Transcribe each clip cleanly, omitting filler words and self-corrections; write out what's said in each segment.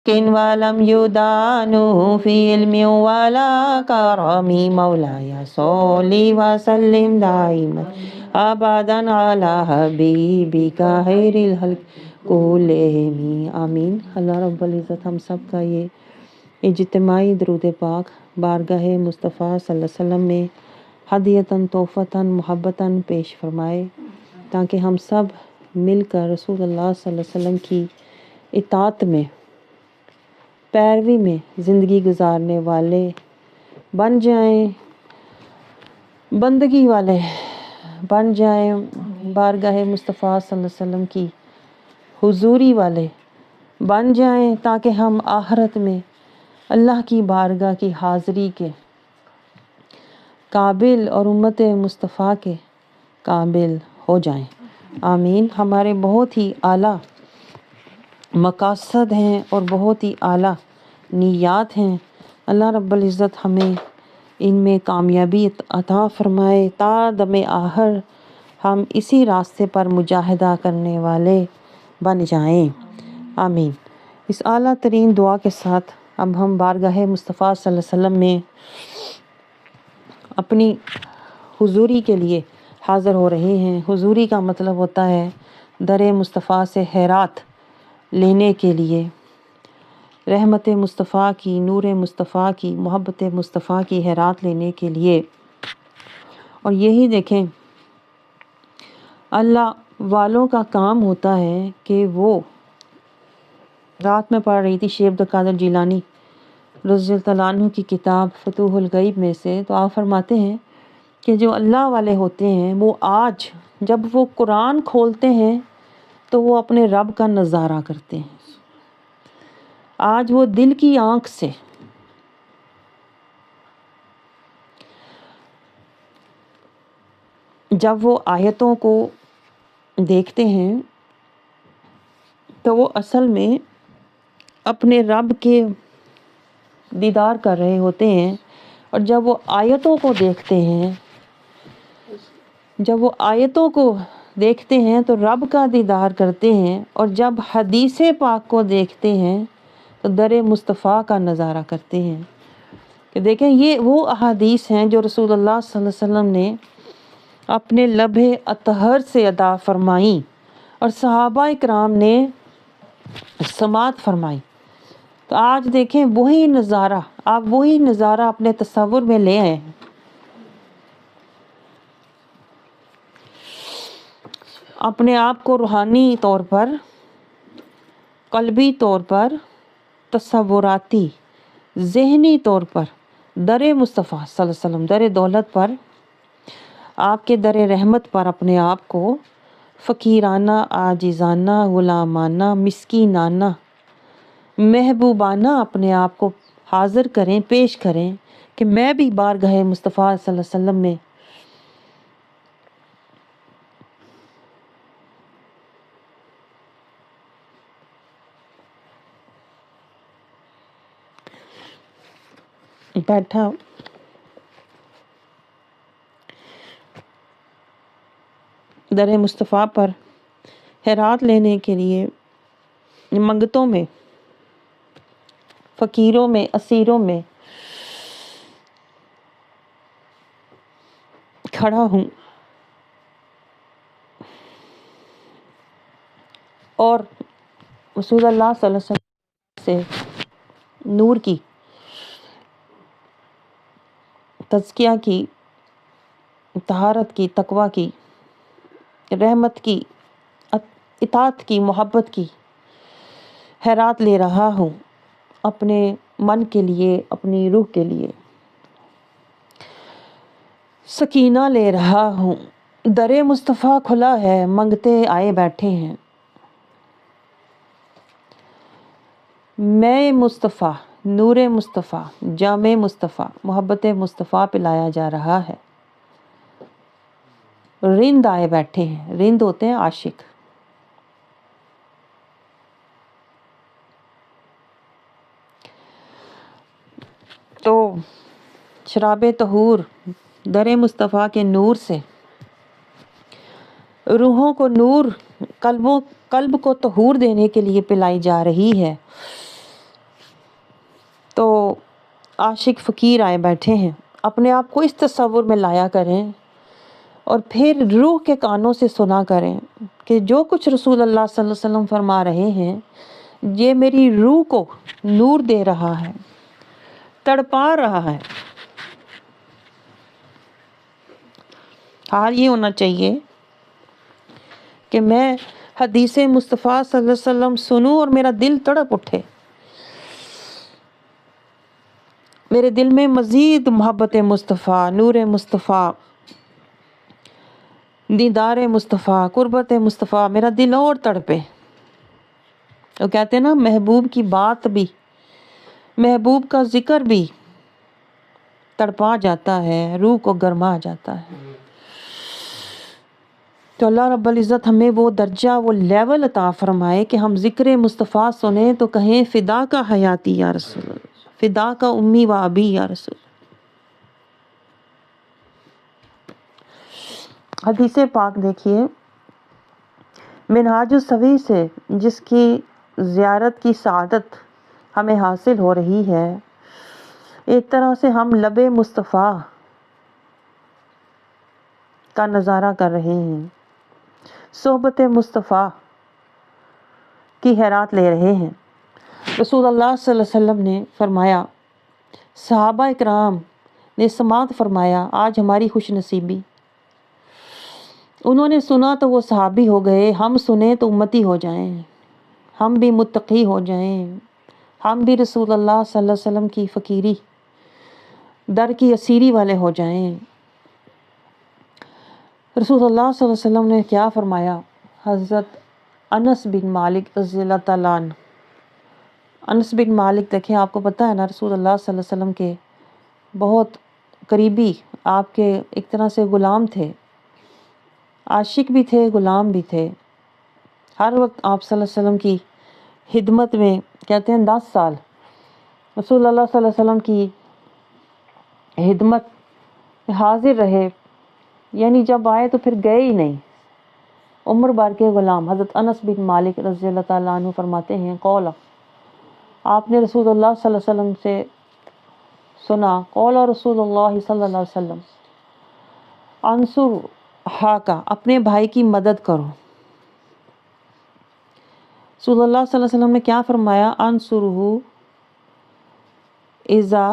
کن ولم یدانو فی علم ولا کرمی مولاي صلی وسلم دائما ابدا علی حبیبک خیر الخلق کلہم آمین۔ اللہ رب العزت ہم سب کا یہ اجتماعی درود پاک بارگاہ مصطفیٰ صلی اللہ علیہ وسلم میں ہدیتاً تحفتاً محبتاً پیش فرمائے، تاکہ ہم سب مل کر رسول اللہ صلی اللہ علیہ وسلم کی اطاعت میں، پیروی میں زندگی گزارنے والے بن جائیں، بندگی والے بن جائیں، بارگاہ مصطفیٰ صلی اللہ علیہ وسلم کی حضوری والے بن جائیں، تاکہ ہم آخرت میں اللہ کی بارگاہ کی حاضری کے قابل اور امت مصطفیٰ کے قابل ہو جائیں، آمین۔ ہمارے بہت ہی اعلیٰ مقاصد ہیں اور بہت ہی اعلیٰ نیات ہیں، اللہ رب العزت ہمیں ان میں کامیابی عطا فرمائے، تا دم آخر ہم اسی راستے پر مجاہدہ کرنے والے بن جائیں، آمین۔ اس اعلیٰ ترین دعا کے ساتھ اب ہم بارگاہ مصطفیٰ صلی اللہ علیہ وسلم میں اپنی حضوری کے لیے حاضر ہو رہے ہیں۔ حضوری کا مطلب ہوتا ہے در مصطفیٰ سے خیرات لینے کے لیے، رحمت مصطفیٰ کی، نور مصطفیٰ کی، محبت مصطفیٰ کی خیرات لینے کے لیے۔ اور یہی دیکھیں اللہ والوں کا کام ہوتا ہے کہ وہ رات میں پڑھ رہی تھی شیخ عبد القادر جیلانی رضی اللہ عنہ کی کتاب فتوح الغیب میں سے، تو آپ فرماتے ہیں کہ جو اللہ والے ہوتے ہیں وہ آج جب وہ قرآن کھولتے ہیں تو وہ اپنے رب کا نظارہ کرتے ہیں، آج وہ دل کی آنکھ سے جب وہ آیتوں کو دیکھتے ہیں تو وہ اصل میں اپنے رب کے دیدار کر رہے ہوتے ہیں، اور جب وہ آیتوں کو دیکھتے ہیں، جب وہ آیتوں کو دیکھتے ہیں تو رب کا دیدار کرتے ہیں، اور جب حدیث پاک کو دیکھتے ہیں تو در مصطفیٰ کا نظارہ کرتے ہیں۔ کہ دیکھیں یہ وہ احادیث ہیں جو رسول اللہ صلی اللہ علیہ وسلم نے اپنے لب اطہر سے ادا فرمائیں اور صحابہ اکرام نے سماعت فرمائی۔ تو آج دیکھیں وہی نظارہ، آپ وہی نظارہ اپنے تصور میں لے آئے ہیں، اپنے آپ کو روحانی طور پر، قلبی طور پر، تصوراتی ذہنی طور پر در مصطفیٰ صلی اللہ علیہ وسلم، در دولت پر، آپ کے در رحمت پر اپنے آپ کو فقیرانہ، عاجزانہ، غلامانہ، مسکینانہ، محبوبانہ اپنے آپ کو حاضر کریں، پیش کریں کہ میں بھی بارگاہ مصطفیٰ صلی اللہ علیہ وسلم میں بیٹھا در مصطفیٰ پر خیرات لینے کے لیے منگتوں میں، فقیروں میں، اسیروں میں کھڑا ہوں، اور رسول اللہ صلی اللہ علیہ وسلم سے نور کی، تزکیہ کی، طہارت کی، تقویٰ کی، رحمت کی، اطاعت کی، محبت کی خیرات لے رہا ہوں، اپنے من کے لیے، اپنی روح کے لیے سکینہ لے رہا ہوں۔ در مصطفیٰ کھلا ہے، منگتے آئے بیٹھے ہیں، میں مصطفیٰ، نور مصطفیٰ، جام مصطفیٰ، محبت مصطفیٰ پلایا جا رہا ہے۔ رند آئے بیٹھے ہیں، رند ہوتے ہیں عاشق، تو شراب طہور در مصطفیٰ کے نور سے روحوں کو نور، قلب کو طہور دینے کے لیے پلائی جا رہی ہے۔ عاشق فقیر آئے بیٹھے ہیں، اپنے آپ کو اس تصور میں لایا کریں اور پھر روح کے کانوں سے سنا کریں کہ جو کچھ رسول اللہ صلی اللہ علیہ وسلم فرما رہے ہیں یہ میری روح کو نور دے رہا ہے، تڑپا رہا ہے۔ حال یہ ہونا چاہیے کہ میں حدیث مصطفیٰ صلی اللہ علیہ وسلم سنوں اور میرا دل تڑپ اٹھے، میرے دل میں مزید محبت مصطفیٰ، نور مصطفیٰ، دیدار مصطفیٰ، قربت مصطفیٰ، میرا دل اور تڑپے۔ وہ کہتے ہیں نا، محبوب کی بات بھی، محبوب کا ذکر بھی تڑپا جاتا ہے، روح کو گرما جاتا ہے۔ تو اللہ رب العزت ہمیں وہ درجہ، وہ لیول عطا فرمائے کہ ہم ذکر مصطفیٰ سنیں تو کہیں فدا کا حیاتی یا رسول اللہ، فدا کا امی و ابی یا رسول۔ حدیث پاک دیکھیے، منہاج السوی سے جس کی زیارت کی سعادت ہمیں حاصل ہو رہی ہے، ایک طرح سے ہم لب مصطفیٰ کا نظارہ کر رہے ہیں، صحبت مصطفیٰ کی خیرات لے رہے ہیں۔ رسول اللہ صلی اللہ علیہ وسلم نے فرمایا، صحابہ اکرام نے سماعت فرمایا، آج ہماری خوش نصیبی، انہوں نے سنا تو وہ صحابی ہو گئے، ہم سنیں تو امتی ہو جائیں، ہم بھی متقی ہو جائیں، ہم بھی رسول اللہ صلی اللہ علیہ وسلم کی فقیری، در کی اسیری والے ہو جائیں۔ رسول اللہ صلی اللہ علیہ وسلم نے کیا فرمایا؟ حضرت انس بن مالک رضی اللہ تعالیٰ عنہ، انس بن مالک دیکھیں، آپ کو پتہ ہے نا، رسول اللہ صلی اللہ علیہ وسلم کے بہت قریبی، آپ کے ایک طرح سے غلام تھے، عاشق بھی تھے، غلام بھی تھے، ہر وقت آپ صلی اللہ علیہ وسلم کی خدمت میں، کہتے ہیں 10 سال رسول اللہ صلی اللہ علیہ وسلم کی خدمت میں حاضر رہے، یعنی جب آئے تو پھر گئے ہی نہیں، عمر بھر کے غلام۔ حضرت انس بن مالک رضی اللہ تعالیٰ عنہ فرماتے ہیں، قولا، آپ نے رسول اللہ صلی اللہ علیہ وسلم سے سنا، قولا رسول اللہ صلی اللہ علیہ وسلم، انصر ہاکا، اپنے بھائی کی مدد کرو۔ رسول اللہ صلی اللہ علیہ وسلم نے کیا فرمایا؟ انصرہ اذا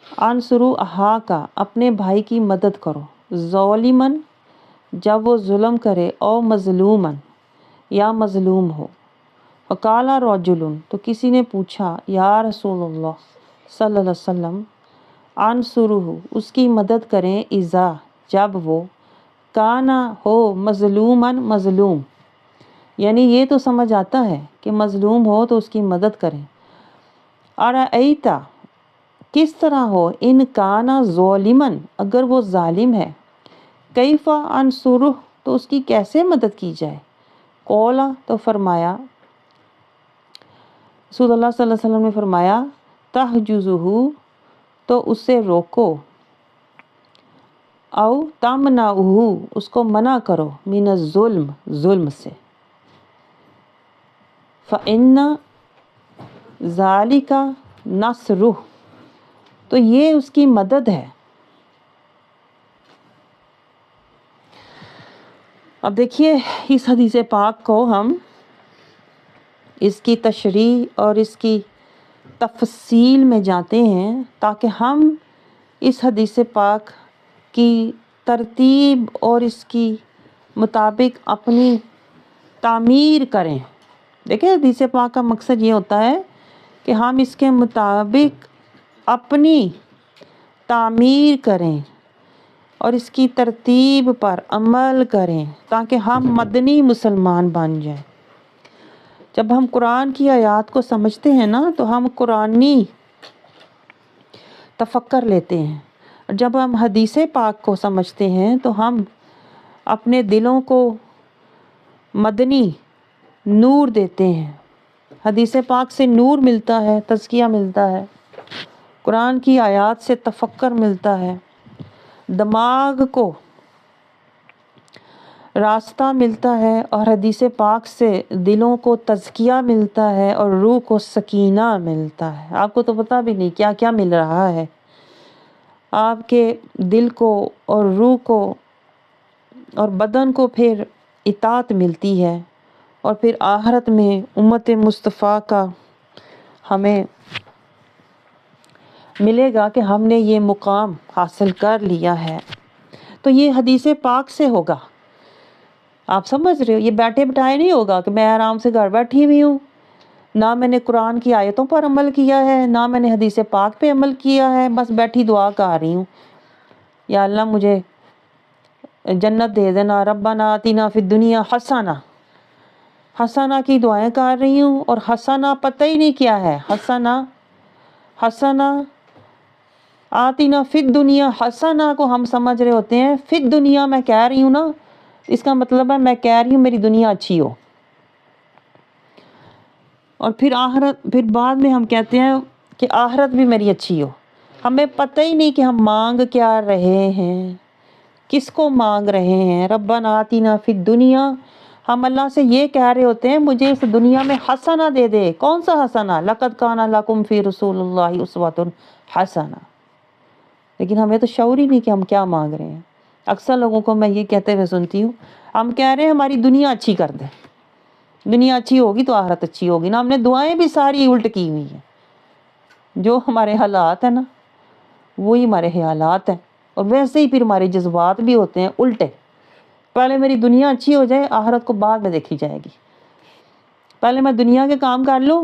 انصروا اخاک، اپنے بھائی کی مدد کرو، ظالمن، جب وہ ظلم کرے، او مظلومن، یا مظلوم ہو۔ فقال رجل، تو کسی نے پوچھا، یا رسول اللہ صلی اللہ علیہ وسلم، انصرہ، اس کی مدد کریں، اذا، جب وہ، کانا، ہو، مظلومن، مظلوم، یعنی یہ تو سمجھ آتا ہے کہ مظلوم ہو تو اس کی مدد کریں۔ ارأیتا، کس طرح ہو، ان کانا ظالمن، اگر وہ ظالم ہے، کیف انصرہ، تو اس کی کیسے مدد کی جائے؟ قولا، تو فرمایا، رسول اللہ صلی اللہ علیہ وسلم نے فرمایا، تحجزہ، تو اسے روکو، او تمنعہ، اس کو منع کرو، من الظلم، ظلم سے، فإن ذالک نصرہ، تو یہ اس کی مدد ہے۔ اب دیکھیے اس حدیث پاک کو ہم اس کی تشریح اور اس کی تفصیل میں جاتے ہیں تاکہ ہم اس حدیث پاک کی ترتیب اور اس کی مطابق اپنی تعمیر کریں۔ دیکھیں حدیث پاک کا مقصد یہ ہوتا ہے کہ ہم اس کے مطابق اپنی تعمیر کریں اور اس کی ترتیب پر عمل کریں تاکہ ہم مدنی مسلمان بن جائیں۔ جب ہم قرآن کی آیات کو سمجھتے ہیں نا تو ہم قرآنی تفکر لیتے ہیں، اور جب ہم حدیث پاک کو سمجھتے ہیں تو ہم اپنے دلوں کو مدنی نور دیتے ہیں۔ حدیث پاک سے نور ملتا ہے، تزکیہ ملتا ہے، قرآن کی آیات سے تفکر ملتا ہے، دماغ کو راستہ ملتا ہے اور حدیث پاک سے دلوں کو تزکیہ ملتا ہے اور روح کو سکینہ ملتا ہے۔ آپ کو تو پتہ بھی نہیں کیا کیا مل رہا ہے، آپ کے دل کو اور روح کو اور بدن کو پھر اطاعت ملتی ہے، اور پھر آخرت میں امت مصطفیٰ کا ہمیں ملے گا کہ ہم نے یہ مقام حاصل کر لیا ہے۔ تو یہ حدیث پاک سے ہوگا، آپ سمجھ رہے ہو، یہ بیٹھے بٹھائے نہیں ہوگا کہ میں آرام سے گھر بیٹھی ہوئی ہوں، نہ میں نے قرآن کی آیتوں پر عمل کیا ہے، نہ میں نے حدیث پاک پہ عمل کیا ہے، بس بیٹھی دعا کر رہی ہوں، یا اللہ مجھے جنت دے دینا، ربنا آتینا فی الدنیا حسنہ، حسنہ کی دعائیں کر رہی ہوں، اور حسنہ پتہ ہی نہیں کیا ہے، حسنہ آتینا فی الدنیا حسنہ کو ہم سمجھ رہے ہوتے ہیں فی الدنیا میں کہہ رہی ہوں نا، اس کا مطلب ہے میں کہہ رہی ہوں میری دنیا اچھی ہو، اور پھر بعد میں ہم کہتے ہیں کہ آخرت بھی میری اچھی ہو۔ ہمیں پتہ ہی نہیں کہ ہم مانگ کیا رہے ہیں، کس کو مانگ رہے ہیں۔ ربنا آتینا فی الدنیا، ہم اللہ سے یہ کہہ رہے ہوتے ہیں مجھے اس دنیا میں حسنہ دے دے۔ کون سا حسنہ؟ لقد کان لکم فی رسول اللہ اسوۃ حسنہ۔ لیکن ہمیں تو شعور ہی نہیں کہ ہم کیا مانگ رہے ہیں۔ اکثر لوگوں کو میں یہ کہتے ہوئے سنتی ہوں، ہم کہہ رہے ہیں ہماری دنیا اچھی کر دے، دنیا اچھی ہوگی تو آخرت اچھی ہوگی نا۔ ہم نے دعائیں بھی ساری الٹ کی ہوئی ہیں، جو ہمارے حالات ہیں نا وہی ہمارے خیالات ہیں، اور ویسے ہی پھر ہمارے جذبات بھی ہوتے ہیں الٹے۔ پہلے میری دنیا اچھی ہو جائے، آخرت کو بعد میں دیکھی جائے گی۔ پہلے میں دنیا کے کام کر لوں،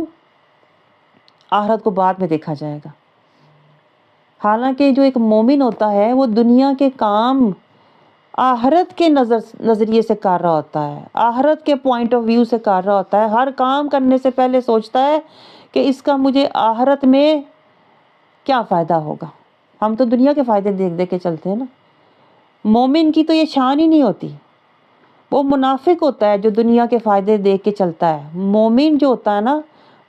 آخرت کو بعد میں دیکھا جائے گا۔ حالانکہ جو ایک مومن ہوتا ہے وہ دنیا کے کام آخرت کے نظریے سے کر رہا ہوتا ہے، آخرت کے پوائنٹ آف ویو سے کر رہا ہوتا ہے۔ ہر کام کرنے سے پہلے سوچتا ہے کہ اس کا مجھے آخرت میں کیا فائدہ ہوگا۔ ہم تو دنیا کے فائدے دیکھ دیکھ کے چلتے ہیں نا۔ مومن کی تو یہ شان ہی نہیں ہوتی، وہ منافق ہوتا ہے جو دنیا کے فائدے دیکھ کے چلتا ہے۔ مومن جو ہوتا ہے نا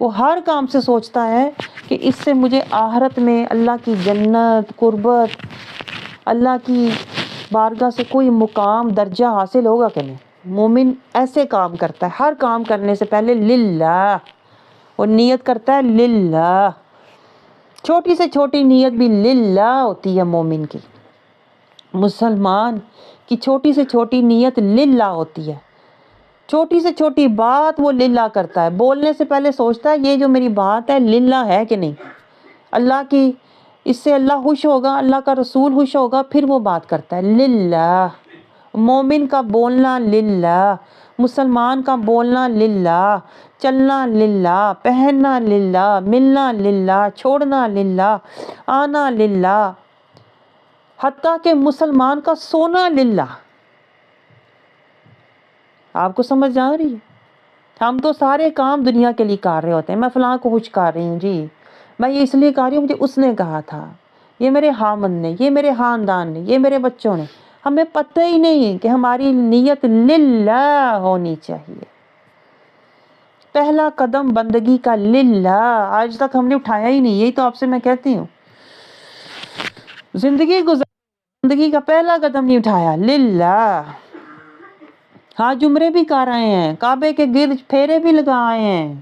وہ ہر کام سے سوچتا ہے کہ اس سے مجھے آخرت میں اللہ کی جنت، قربت، اللہ کی بارگاہ سے کوئی مقام، درجہ حاصل ہوگا کہ نہیں۔ مومن ایسے کام کرتا ہے، ہر کام کرنے سے پہلے للہ، وہ نیت کرتا ہے للہ، چھوٹی سے چھوٹی نیت بھی للہ ہوتی ہے مومن کی۔ مسلمان کی چھوٹی سے چھوٹی نیت للہ ہوتی ہے، چھوٹی سے چھوٹی بات وہ للہ کرتا ہے، بولنے سے پہلے سوچتا ہے یہ جو میری بات ہے للہ ہے کہ نہیں، اللہ کی، اس سے اللہ خوش ہوگا، اللہ کا رسول خوش ہوگا، پھر وہ بات کرتا ہے للہ۔ مومن کا بولنا للہ، مسلمان کا بولنا للہ، چلنا للہ، پہننا للہ، ملنا للہ، چھوڑنا للہ، آنا للہ، حتیٰ کہ مسلمان کا سونا للہ۔ آپ کو سمجھ آ رہی ہے؟ ہم تو سارے کام دنیا کے لیے کر رہے ہوتے ہیں، میں فلاں کو خوش کر رہی ہوں، جی میں یہ اس لیے کر رہی ہوں، مجھے اس نے کہا تھا، یہ میرے خامند نے، یہ میرے خاندان نے، یہ میرے بچوں نے۔ ہمیں پتہ ہی نہیں کہ ہماری نیت للہ ہونی چاہیے۔ پہلا قدم بندگی کا للہ آج تک ہم نے اٹھایا ہی نہیں، یہی تو آپ سے میں کہتی ہوں۔ زندگی کا پہلا قدم نہیں اٹھایا للہ۔ ہاں عمرے بھی کر رہے ہیں، کعبے کے گرد پھیرے بھی لگائے ہیں،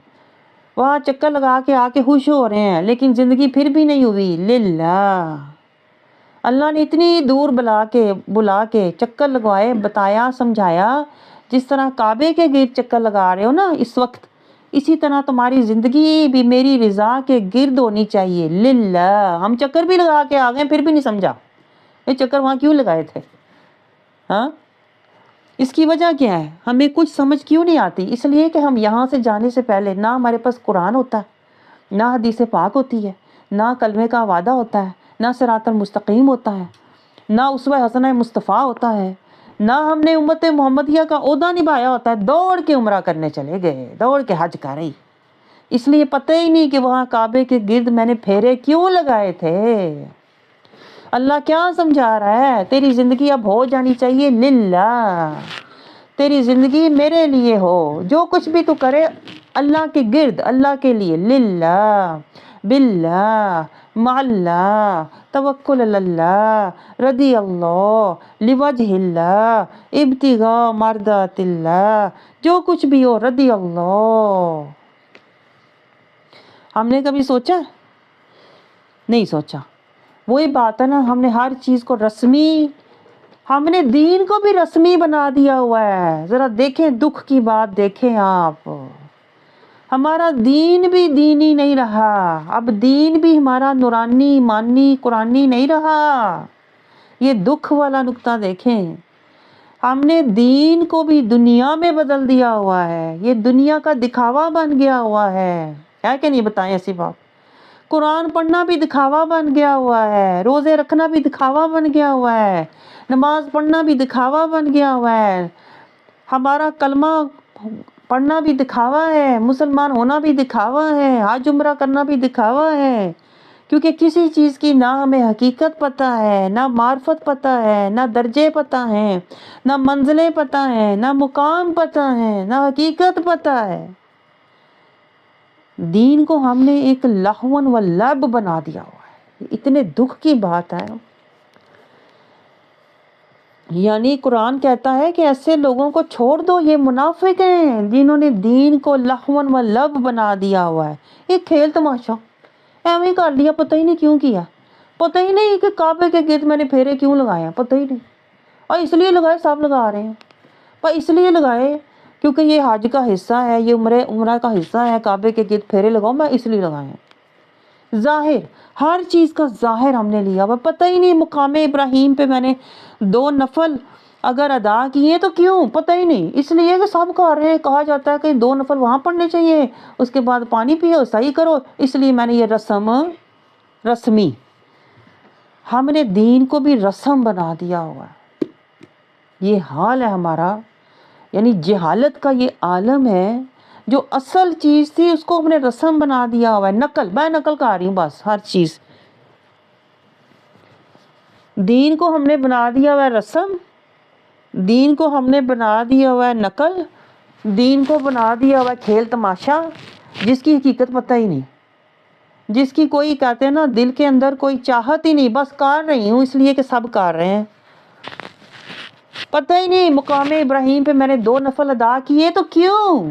وہاں چکر لگا کے آ کے خوش ہو رہے ہیں، لیکن زندگی پھر بھی نہیں ہوئی للہ۔ اللہ نے اتنی دور بلا کے چکر لگوائے، بتایا، سمجھایا، جس طرح کعبے کے گرد چکر لگا رہے ہو نا اس وقت، اسی طرح تمہاری زندگی بھی میری رضا کے گرد ہونی چاہیے للہ۔ ہم چکر بھی لگا کے آ گئے پھر بھی نہیں سمجھا یہ چکر وہاں کیوں لگائے تھے، ہاں اس کی وجہ کیا ہے؟ ہمیں کچھ سمجھ کیوں نہیں آتی؟ اس لیے کہ ہم یہاں سے جانے سے پہلے نہ ہمارے پاس قرآن ہوتا ہے، نہ حدیث پاک ہوتی ہے، نہ کلمے کا وعدہ ہوتا ہے، نہ صراط المستقیم ہوتا ہے، نہ اسوہ حسنہ مصطفیٰ ہوتا ہے، نہ ہم نے امت محمدیہ کا عہدہ نبھایا ہوتا ہے۔ دوڑ کے عمرہ کرنے چلے گئے، دوڑ کے حج کر رہی، اس لیے پتہ ہی نہیں کہ وہاں کعبے کے گرد میں نے پھیرے کیوں لگائے تھے۔ اللہ کیا سمجھا رہا ہے؟ تیری زندگی اب ہو جانی چاہیے للہ، تیری زندگی میرے لیے ہو، جو کچھ بھی تو کرے اللہ کے گرد، اللہ کے لیے، للہ باللہ مع اللہ، توکل علی اللہ، رضی اللہ، لوجہ اللہ، ابتغاء مرضات اللہ، جو کچھ بھی ہو رضی اللہ۔ ہم نے کبھی سوچا؟ نہیں سوچا۔ وہی بات ہے نا، ہم نے ہر چیز کو رسمی، ہم نے دین کو بھی رسمی بنا دیا ہوا ہے۔ ذرا دیکھیں دکھ کی بات دیکھیں آپ، ہمارا دین بھی دینی نہیں رہا، اب دین بھی ہمارا نورانی ایمانی قرآنی نہیں رہا۔ یہ دکھ والا نقطہ دیکھیں، ہم نے دین کو بھی دنیا میں بدل دیا ہوا ہے، یہ دنیا کا دکھاوا بن گیا ہوا ہے کہ نہیں؟ بتائیں ایسی بات۔ قرآن پڑھنا بھی دکھاوا بن گیا ہوا ہے، روزے رکھنا بھی دکھاوا بن گیا ہوا ہے، نماز پڑھنا بھی دکھاوا بن گیا ہوا ہے، ہمارا کلمہ پڑھنا بھی دکھاوا ہے، مسلمان ہونا بھی دکھاوا ہے، حج عمرہ کرنا بھی دکھاوا ہے، کیونکہ کسی چیز کی نہ ہمیں حقیقت پتہ ہے، نہ معرفت پتہ ہے، نہ درجے پتہ ہیں، نہ منزلیں پتہ ہیں، نہ مقام پتہ ہے، نہ حقیقت پتہ ہے۔ دین کو ہم نے ایک لہون و لعب بنا دیا ہوا ہے، اتنے دکھ کی بات ہے۔ یعنی قرآن کہتا ہے کہ ایسے لوگوں کو چھوڑ دو، یہ منافق ہیں جنہوں نے دین کو لہون و لعب بنا دیا ہوا ہے، ایک کھیل تماشا ایویں کر لیا، پتہ ہی نہیں کیوں کیا، پتہ ہی نہیں کہ کعبے کے گرد میں نے پھیرے کیوں لگائے ہیں، پتہ ہی نہیں، اور اس لیے لگائے، سب لگا رہے ہیں، پر اس لیے لگائے کیونکہ یہ حج کا حصہ ہے، یہ عمرہ کا حصہ ہے، کعبے کے گرد پھیرے لگاؤ، میں اس لیے لگائے ہیں۔ ظاہر، ہر چیز کا ظاہر ہم نے لیا ہوا، پتہ ہی نہیں مقام ابراہیم پہ میں نے 2 نفل اگر ادا کیے تو کیوں، پتہ ہی نہیں، اس لیے کہ سب کر رہے ہیں، کہا جاتا ہے کہ 2 نفل وہاں پڑھنے چاہیے، اس کے بعد پانی پیو، صحیح کرو، اس لیے میں نے یہ رسمی، ہم نے دین کو بھی رسم بنا دیا ہوا ہے۔ یہ حال ہے ہمارا، یعنی جہالت کا یہ عالم ہے، جو اصل چیز تھی اس کو ہم نے رسم بنا دیا ہوا ہے، نقل، میں نقل کر رہی ہوں بس، ہر چیز دین کو ہم نے بنا دیا ہوا ہے رسم، دین کو ہم نے بنا دیا ہوا ہے نقل، دین کو بنا دیا ہوا ہے کھیل تماشا، جس کی حقیقت پتہ ہی نہیں، جس کی کوئی کہتے ہیں نا دل کے اندر کوئی چاہت ہی نہیں، بس کر رہی ہوں اس لیے کہ سب کر رہے ہیں، پتہ ہی نہیں مقام ابراہیم پہ میں نے 2 نفل ادا کیے تو کیوں،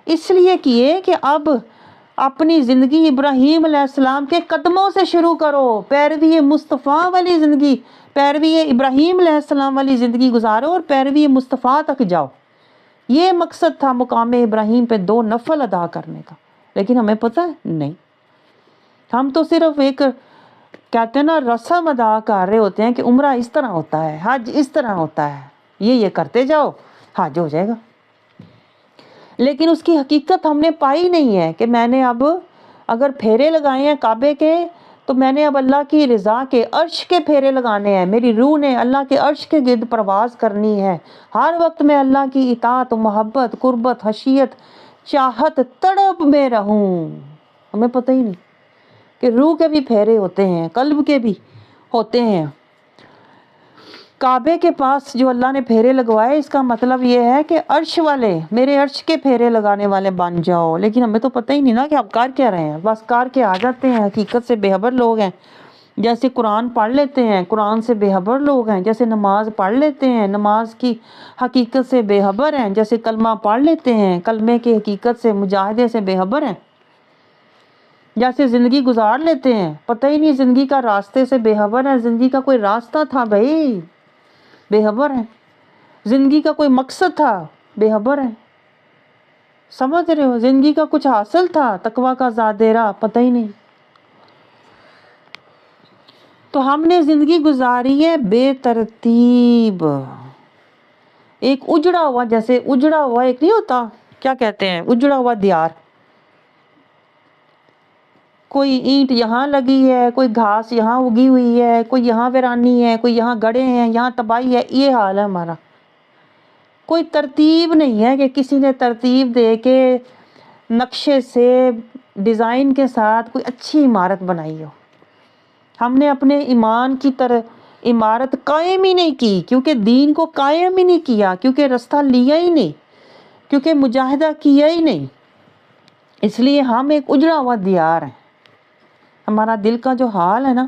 اس لیے کیے کہ اب اپنی زندگی ابراہیم علیہ السلام کے قدموں سے شروع کرو، پیروی مصطفیٰ والی زندگی، پیروی ابراہیم علیہ السلام والی زندگی گزارو اور پیروی مصطفیٰ تک جاؤ۔ یہ مقصد تھا مقام ابراہیم پہ 2 نفل ادا کرنے کا، لیکن ہمیں پتہ ہے نہیں، ہم تو صرف ایک کہتے ہیں نا رسم ادا کر رہے ہوتے ہیں کہ عمرہ اس طرح ہوتا ہے، حج اس طرح ہوتا ہے، یہ کرتے جاؤ حج ہو جائے گا، لیکن اس کی حقیقت ہم نے پائی نہیں ہے کہ میں نے اب اگر پھیرے لگائے ہیں کعبے کے تو میں نے اب اللہ کی رضا کے عرش کے پھیرے لگانے ہیں، میری روح نے اللہ کے عرش کے گرد پرواز کرنی ہے، ہر وقت میں اللہ کی اطاعت و محبت، قربت، خشیت، چاہت، تڑپ میں رہوں۔ ہمیں پتہ ہی نہیں کہ روح کے بھی پھیرے ہوتے ہیں، قلب کے بھی ہوتے ہیں۔ کعبے کے پاس جو اللہ نے پھیرے لگوائے، اس کا مطلب یہ ہے کہ عرش والے، میرے عرش کے پھیرے لگانے والے بن جاؤ، لیکن ہمیں تو پتہ ہی نہیں نا کہ آپ کر کیا رہے ہیں، بس کر کے آ جاتے ہیں، حقیقت سے بے خبر لوگ ہیں، جیسے قرآن پڑھ لیتے ہیں قرآن سے بے خبر لوگ ہیں، جیسے نماز پڑھ لیتے ہیں نماز کی حقیقت سے بے خبر ہیں، جیسے کلمہ پڑھ لیتے ہیں کلمے کی حقیقت سے مجاہدے سے بے خبر ہیں، جیسے زندگی گزار لیتے ہیں، پتہ ہی نہیں زندگی کا راستے سے بے خبر ہے، زندگی کا کوئی راستہ تھا بھائی، بے خبر ہیں، زندگی کا کوئی مقصد تھا، بے خبر ہیں، سمجھ رہے ہو، زندگی کا کچھ حاصل تھا، تقویٰ کا زادیرہ، پتہ ہی نہیں۔ تو ہم نے زندگی گزاری ہے بے ترتیب، ایک اجڑا ہوا، جیسے اجڑا ہوا ایک نہیں ہوتا، کیا کہتے ہیں، اجڑا ہوا دیار، کوئی اینٹ یہاں لگی ہے، کوئی گھاس یہاں اگی ہوئی ہے، کوئی یہاں ویرانی ہے، کوئی یہاں گڑھے ہیں، یہاں تباہی ہے، یہ حال ہے ہمارا، کوئی ترتیب نہیں ہے کہ کسی نے ترتیب دے کے نقشے سے ڈیزائن کے ساتھ کوئی اچھی عمارت بنائی ہو۔ ہم نے اپنے ایمان کی طرح عمارت قائم ہی نہیں کی، کیونکہ دین کو قائم ہی نہیں کیا، کیونکہ رستہ لیا ہی نہیں، کیونکہ مجاہدہ کیا ہی نہیں، اس لیے ہم ایک اجڑا ہوا دیار ہیں، ہمارا دل کا جو حال ہے نا،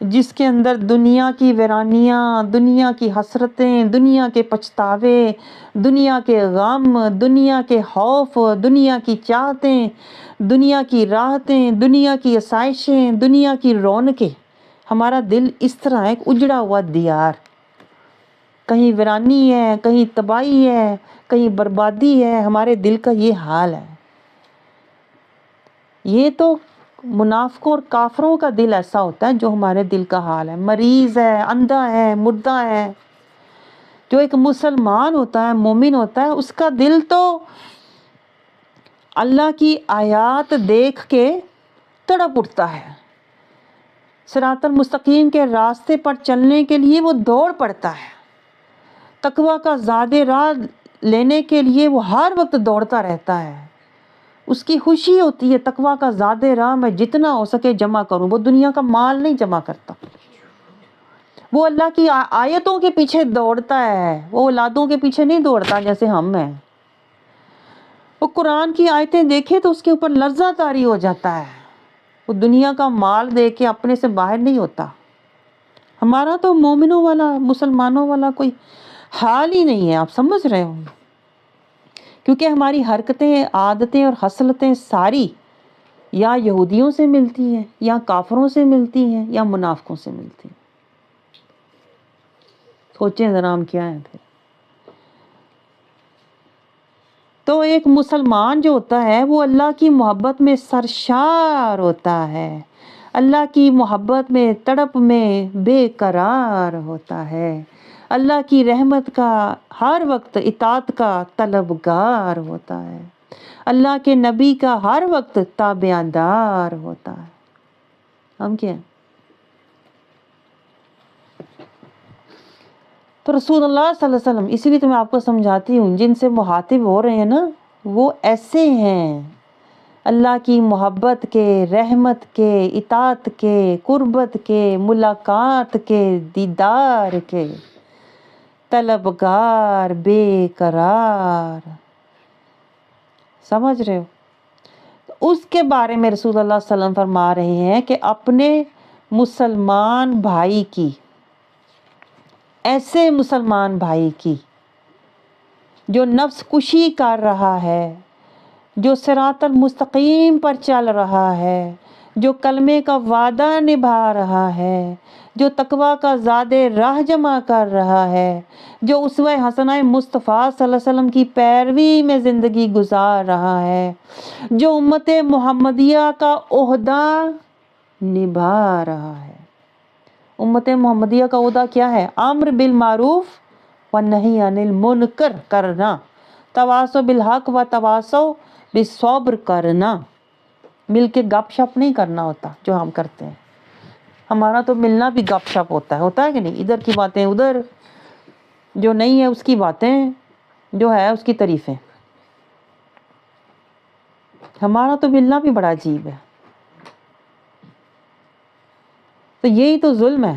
جس کے اندر دنیا کی ویرانیاں، دنیا کی حسرتیں، دنیا کے پچھتاوے، دنیا کے غم، دنیا کے خوف، دنیا کی چاہتیں، دنیا کی راحتیں، دنیا کی آسائشیں، دنیا کی رونقیں، ہمارا دل اس طرح ایک اجڑا ہوا دیار، کہیں ویرانی ہے، کہیں تباہی ہے، کہیں بربادی ہے، ہمارے دل کا یہ حال ہے۔ یہ تو منافقوں اور کافروں کا دل ایسا ہوتا ہے جو ہمارے دل کا حال ہے، مریض ہے، اندھا ہے، مردہ ہے۔ جو ایک مسلمان ہوتا ہے، مومن ہوتا ہے، اس کا دل تو اللہ کی آیات دیکھ کے تڑپ اٹھتا ہے، صراط المستقیم کے راستے پر چلنے کے لیے وہ دوڑ پڑتا ہے، تقویٰ کا زاد راہ لینے کے لیے وہ ہر وقت دوڑتا رہتا ہے۔ اس کی خوشی ہوتی ہے تقویٰ کا زاد راہ میں جتنا ہو سکے جمع کروں۔ وہ دنیا کا مال نہیں جمع کرتا، وہ اللہ کی آیتوں کے پیچھے دوڑتا ہے، وہ اولادوں کے پیچھے نہیں دوڑتا جیسے ہم ہیں۔ وہ قرآن کی آیتیں دیکھے تو اس کے اوپر لرزہ طاری ہو جاتا ہے، وہ دنیا کا مال دے کے اپنے سے باہر نہیں ہوتا۔ ہمارا تو مومنوں والا، مسلمانوں والا کوئی حال ہی نہیں ہے، آپ سمجھ رہے ہوں، کیونکہ ہماری حرکتیں، عادتیں اور خصلتیں ساری یا یہودیوں سے ملتی ہیں، یا کافروں سے ملتی ہیں، یا منافقوں سے ملتی ہیں۔ سوچیں ذرا ہم کیا ہیں پھر۔ تو ایک مسلمان جو ہوتا ہے وہ اللہ کی محبت میں سرشار ہوتا ہے، اللہ کی محبت میں، تڑپ میں بے قرار ہوتا ہے، اللہ کی رحمت کا ہر وقت اطاعت کا طلبگار ہوتا ہے، اللہ کے نبی کا ہر وقت تابعدار ہوتا ہے۔ ہم کیا ہیں؟ تو رسول اللہ صلی اللہ علیہ وسلم، اسی لیے تو میں آپ کو سمجھاتی ہوں، جن سے مخاطب ہو رہے ہیں نا وہ ایسے ہیں، اللہ کی محبت کے، رحمت کے، اطاعت کے، قربت کے، ملاقات کے، دیدار کے طلبگار، بے قرار۔ سمجھ رہے ہو؟ اس کے بارے میں رسول اللہ صلی اللہ علیہ وسلم فرما رہے ہیں کہ اپنے مسلمان بھائی کی، ایسے مسلمان بھائی کی جو نفس کشی کر رہا ہے، جو صراط المستقیم پر چل رہا ہے، جو کلمے کا وعدہ نبھا رہا ہے، جو تقویٰ کا زاد راہ جمع کر رہا ہے، جو اسوہ حسنہ مصطفیٰ صلی اللہ علیہ وسلم کی پیروی میں زندگی گزار رہا ہے، جو امت محمدیہ کا عہدہ نبھا رہا ہے۔ امت محمدیہ کا عہدہ کیا ہے؟ امر بالمعروف والنہی عن المنکر کرنا، تواصو بالحق و تواصو بالصبر کرنا۔ مل کے گپ شپ نہیں کرنا ہوتا جو ہم کرتے ہیں، ہمارا تو ملنا بھی گپ شپ ہوتا ہے کہ نہیں؟ ادھر کی باتیں ادھر، جو نہیں ہے اس کی باتیں، جو ہے اس کی تعریفیں۔ ہمارا تو ملنا بھی بڑا عجیب ہے۔ تو یہی تو ظلم ہے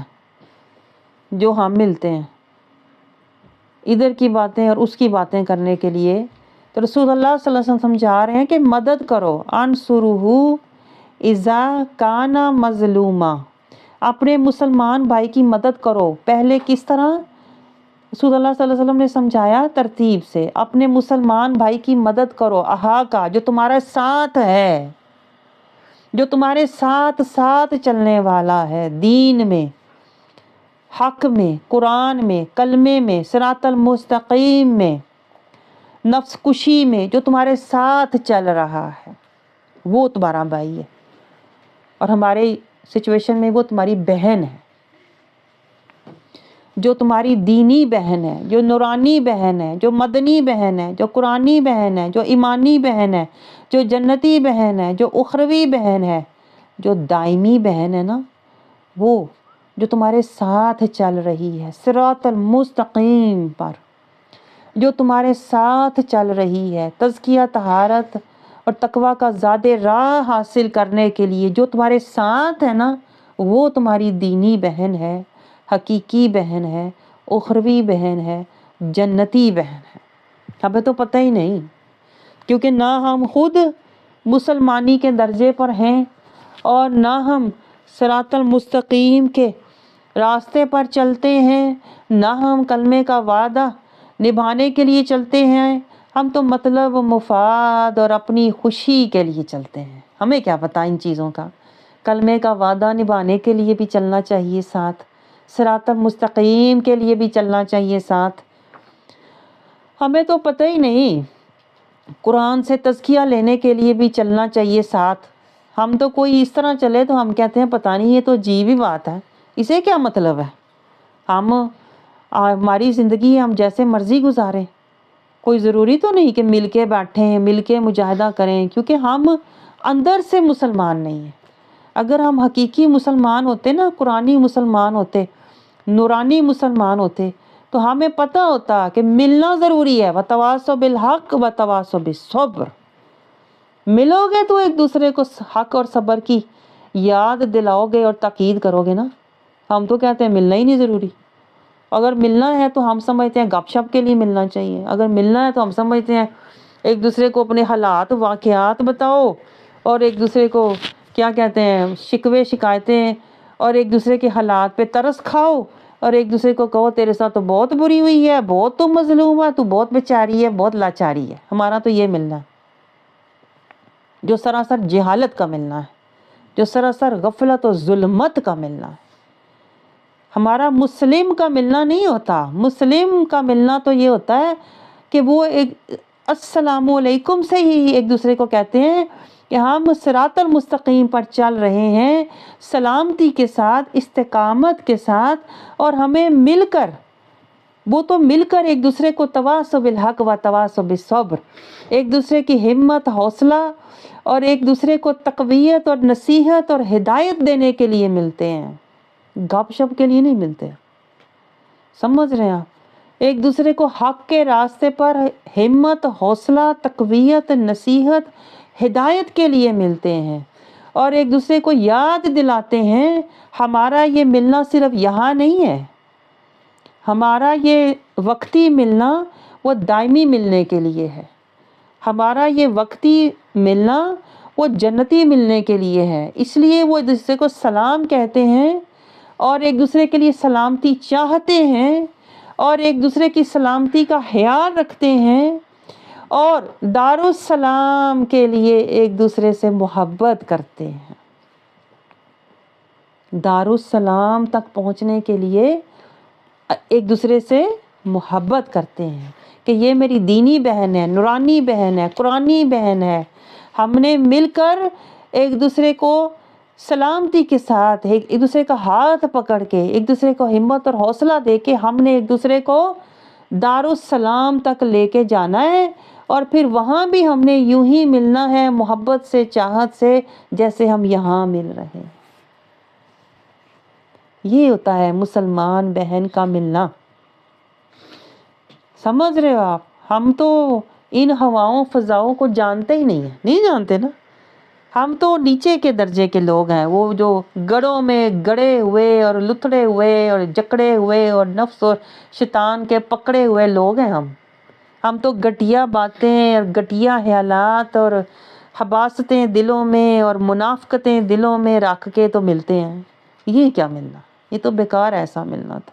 جو ہم ملتے ہیں ادھر کی باتیں اور اس کی باتیں کرنے کے لیے۔ تو رسول اللہ صلی اللہ علیہ وسلم سمجھا رہے ہیں کہ مدد کرو، انصرہ اذا کان مظلوما، اپنے مسلمان بھائی کی مدد کرو۔ پہلے کس طرح رسول اللہ صلی اللہ علیہ وسلم نے سمجھایا؟ ترتیب سے، اپنے مسلمان بھائی کی مدد کرو، اہا کا، جو تمہارے ساتھ ہے، جو تمہارے ساتھ ساتھ چلنے والا ہے، دین میں، حق میں، قرآن میں، کلمے میں، صراط المستقیم میں، نفس کشی میں، جو تمہارے ساتھ چل رہا ہے، وہ تمہارا بھائی ہے۔ اور ہمارے سچویشن میں وہ تمہاری بہن ہے، جو تمہاری دینی بہن ہے، جو نورانی بہن ہے، جو مدنی بہن ہے، جو قرآنی بہن ہے، جو ایمانی بہن ہے، جو جنتی بہن ہے، جو اخروی بہن ہے، جو دائمی بہن ہے نا، وہ جو تمہارے ساتھ چل رہی ہے صراط المستقیم پر، جو تمہارے ساتھ چل رہی ہے تزکیہ، طہارت اور تقویٰ کا زاد راہ حاصل کرنے کے لیے، جو تمہارے ساتھ ہے نا، وہ تمہاری دینی بہن ہے، حقیقی بہن ہے، اخروی بہن ہے، جنتی بہن ہے۔ ہمیں تو پتہ ہی نہیں، کیونکہ نہ ہم خود مسلمانی کے درجے پر ہیں اور نہ ہم صراط المستقیم کے راستے پر چلتے ہیں، نہ ہم کلمے کا وعدہ نبھانے کے لیے چلتے ہیں، ہم تو مطلب و مفاد اور اپنی خوشی کے لیے چلتے ہیں۔ ہمیں کیا پتہ ان چیزوں کا؟ کلمے کا وعدہ نبھانے کے لیے بھی چلنا چاہیے ساتھ، صراط المستقیم کے لیے بھی چلنا چاہیے ساتھ۔ ہمیں تو پتہ ہی نہیں، قرآن سے تزکیہ لینے کے لیے بھی چلنا چاہیے ساتھ۔ ہم تو کوئی اس طرح چلے تو ہم کہتے ہیں پتہ نہیں یہ تو عجیب ہی بات ہے، اسے کیا مطلب ہے؟ ہماری زندگی ہم جیسے مرضی گزاریں، کوئی ضروری تو نہیں کہ مل کے بیٹھیں، مل کے مجاہدہ کریں، کیونکہ ہم اندر سے مسلمان نہیں ہیں۔ اگر ہم حقیقی مسلمان ہوتے نا، قرآنی مسلمان ہوتے، نورانی مسلمان ہوتے، تو ہمیں پتہ ہوتا کہ ملنا ضروری ہے۔ وَتَوَاصَوْا بِالْحَقِّ وَتَوَاصَوْا بِالصَّبْرِ۔ ملو گے تو ایک دوسرے کو حق اور صبر کی یاد دلاؤ گے اور تاکید کرو گے نا۔ ہم تو کہتے ہیں ملنا ہی نہیں ضروری۔ اگر ملنا ہے تو ہم سمجھتے ہیں گپ شپ کے لیے ملنا چاہیے، اگر ملنا ہے تو ہم سمجھتے ہیں ایک دوسرے کو اپنے حالات واقعات بتاؤ، اور ایک دوسرے کو کیا کہتے ہیں شکوے شکایتیں، اور ایک دوسرے کے حالات پہ ترس کھاؤ، اور ایک دوسرے کو کہو تیرے ساتھ تو بہت بری ہوئی ہے، بہت تو مظلوم ہے، تو بہت بیچاری ہے، بہت لاچاری ہے۔ ہمارا تو یہ ملنا ہے جو سراسر جہالت کا ملنا ہے، جو سراسر غفلت و ظلمت کا ملنا ہے۔ ہمارا مسلم کا ملنا نہیں ہوتا۔ مسلم کا ملنا تو یہ ہوتا ہے کہ وہ ایک السلام علیکم سے ہی ایک دوسرے کو کہتے ہیں کہ ہم صراط المستقیم پر چل رہے ہیں، سلامتی کے ساتھ، استقامت کے ساتھ، اور ہمیں مل کر، وہ تو مل کر ایک دوسرے کو تواصوا بالحق و تواصوا بالصبر، ایک دوسرے کی ہمت، حوصلہ، اور ایک دوسرے کو تقویت اور نصیحت اور ہدایت دینے کے لیے ملتے ہیں، گپ شپ کے لیے نہیں ملتے۔ سمجھ رہے ہیں آپ؟ ایک دوسرے کو حق کے راستے پر ہمت، حوصلہ، تقویت، نصیحت، ہدایت کے لیے ملتے ہیں، اور ایک دوسرے کو یاد دلاتے ہیں ہمارا یہ ملنا صرف یہاں نہیں ہے، ہمارا یہ وقتی ملنا وہ دائمی ملنے کے لیے ہے، ہمارا یہ وقتی ملنا وہ جنتی ملنے کے لیے ہے۔ اس لیے وہ ایک دوسرے کو سلام کہتے ہیں، اور ایک دوسرے کے لیے سلامتی چاہتے ہیں، اور ایک دوسرے کی سلامتی کا خیال رکھتے ہیں، اور دارالسلام کے لیے ایک دوسرے سے محبت کرتے ہیں۔ دارالسلام تک پہنچنے کے لیے ایک دوسرے سے محبت کرتے ہیں کہ یہ میری دینی بہن ہے، نورانی بہن ہے، قرآنی بہن ہے۔ ہم نے مل کر ایک دوسرے کو سلامتی کے ساتھ، ایک دوسرے کا ہاتھ پکڑ کے، ایک دوسرے کو ہمت اور حوصلہ دے کے ہم نے ایک دوسرے کو دارالسلام تک لے کے جانا ہے، اور پھر وہاں بھی ہم نے یوں ہی ملنا ہے، محبت سے، چاہت سے، جیسے ہم یہاں مل رہے ہیں۔ یہ ہوتا ہے مسلمان بہن کا ملنا۔ سمجھ رہے ہو آپ؟ ہم تو ان ہواؤں فضاؤں کو جانتے ہی نہیں جانتے نا۔ ہم تو نیچے کے درجے کے لوگ ہیں، وہ جو گڑوں میں گڑے ہوئے اور لتھڑے ہوئے اور جکڑے ہوئے اور نفس اور شیطان کے پکڑے ہوئے لوگ ہیں ہم تو گھٹیا باتیں اور گھٹیا خیالات اور حباستیں دلوں میں اور منافقتیں دلوں میں رکھ کے تو ملتے ہیں۔ یہ کیا ملنا؟ یہ تو بیکار ایسا ملنا تھا۔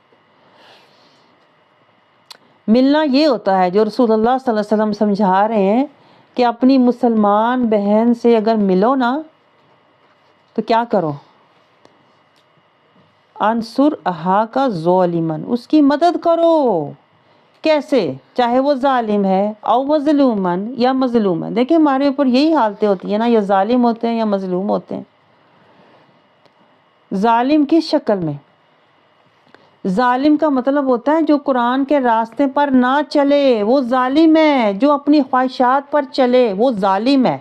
ملنا یہ ہوتا ہے جو رسول اللہ صلی اللہ علیہ وسلم سمجھا رہے ہیں کہ اپنی مسلمان بہن سے اگر ملو نا تو کیا کرو؟ انصر اخاک ظالما، اس کی مدد کرو۔ کیسے؟ چاہے وہ ظالم ہے او مظلومن، یا مظلوم ہے۔ دیکھیں ہمارے اوپر یہی حالتیں ہوتی ہیں نا، یا ظالم ہوتے ہیں یا مظلوم ہوتے ہیں۔ ظالم کی شکل میں، ظالم کا مطلب ہوتا ہے جو قرآن کے راستے پر نہ چلے وہ ظالم ہے، جو اپنی خواہشات پر چلے وہ ظالم ہے،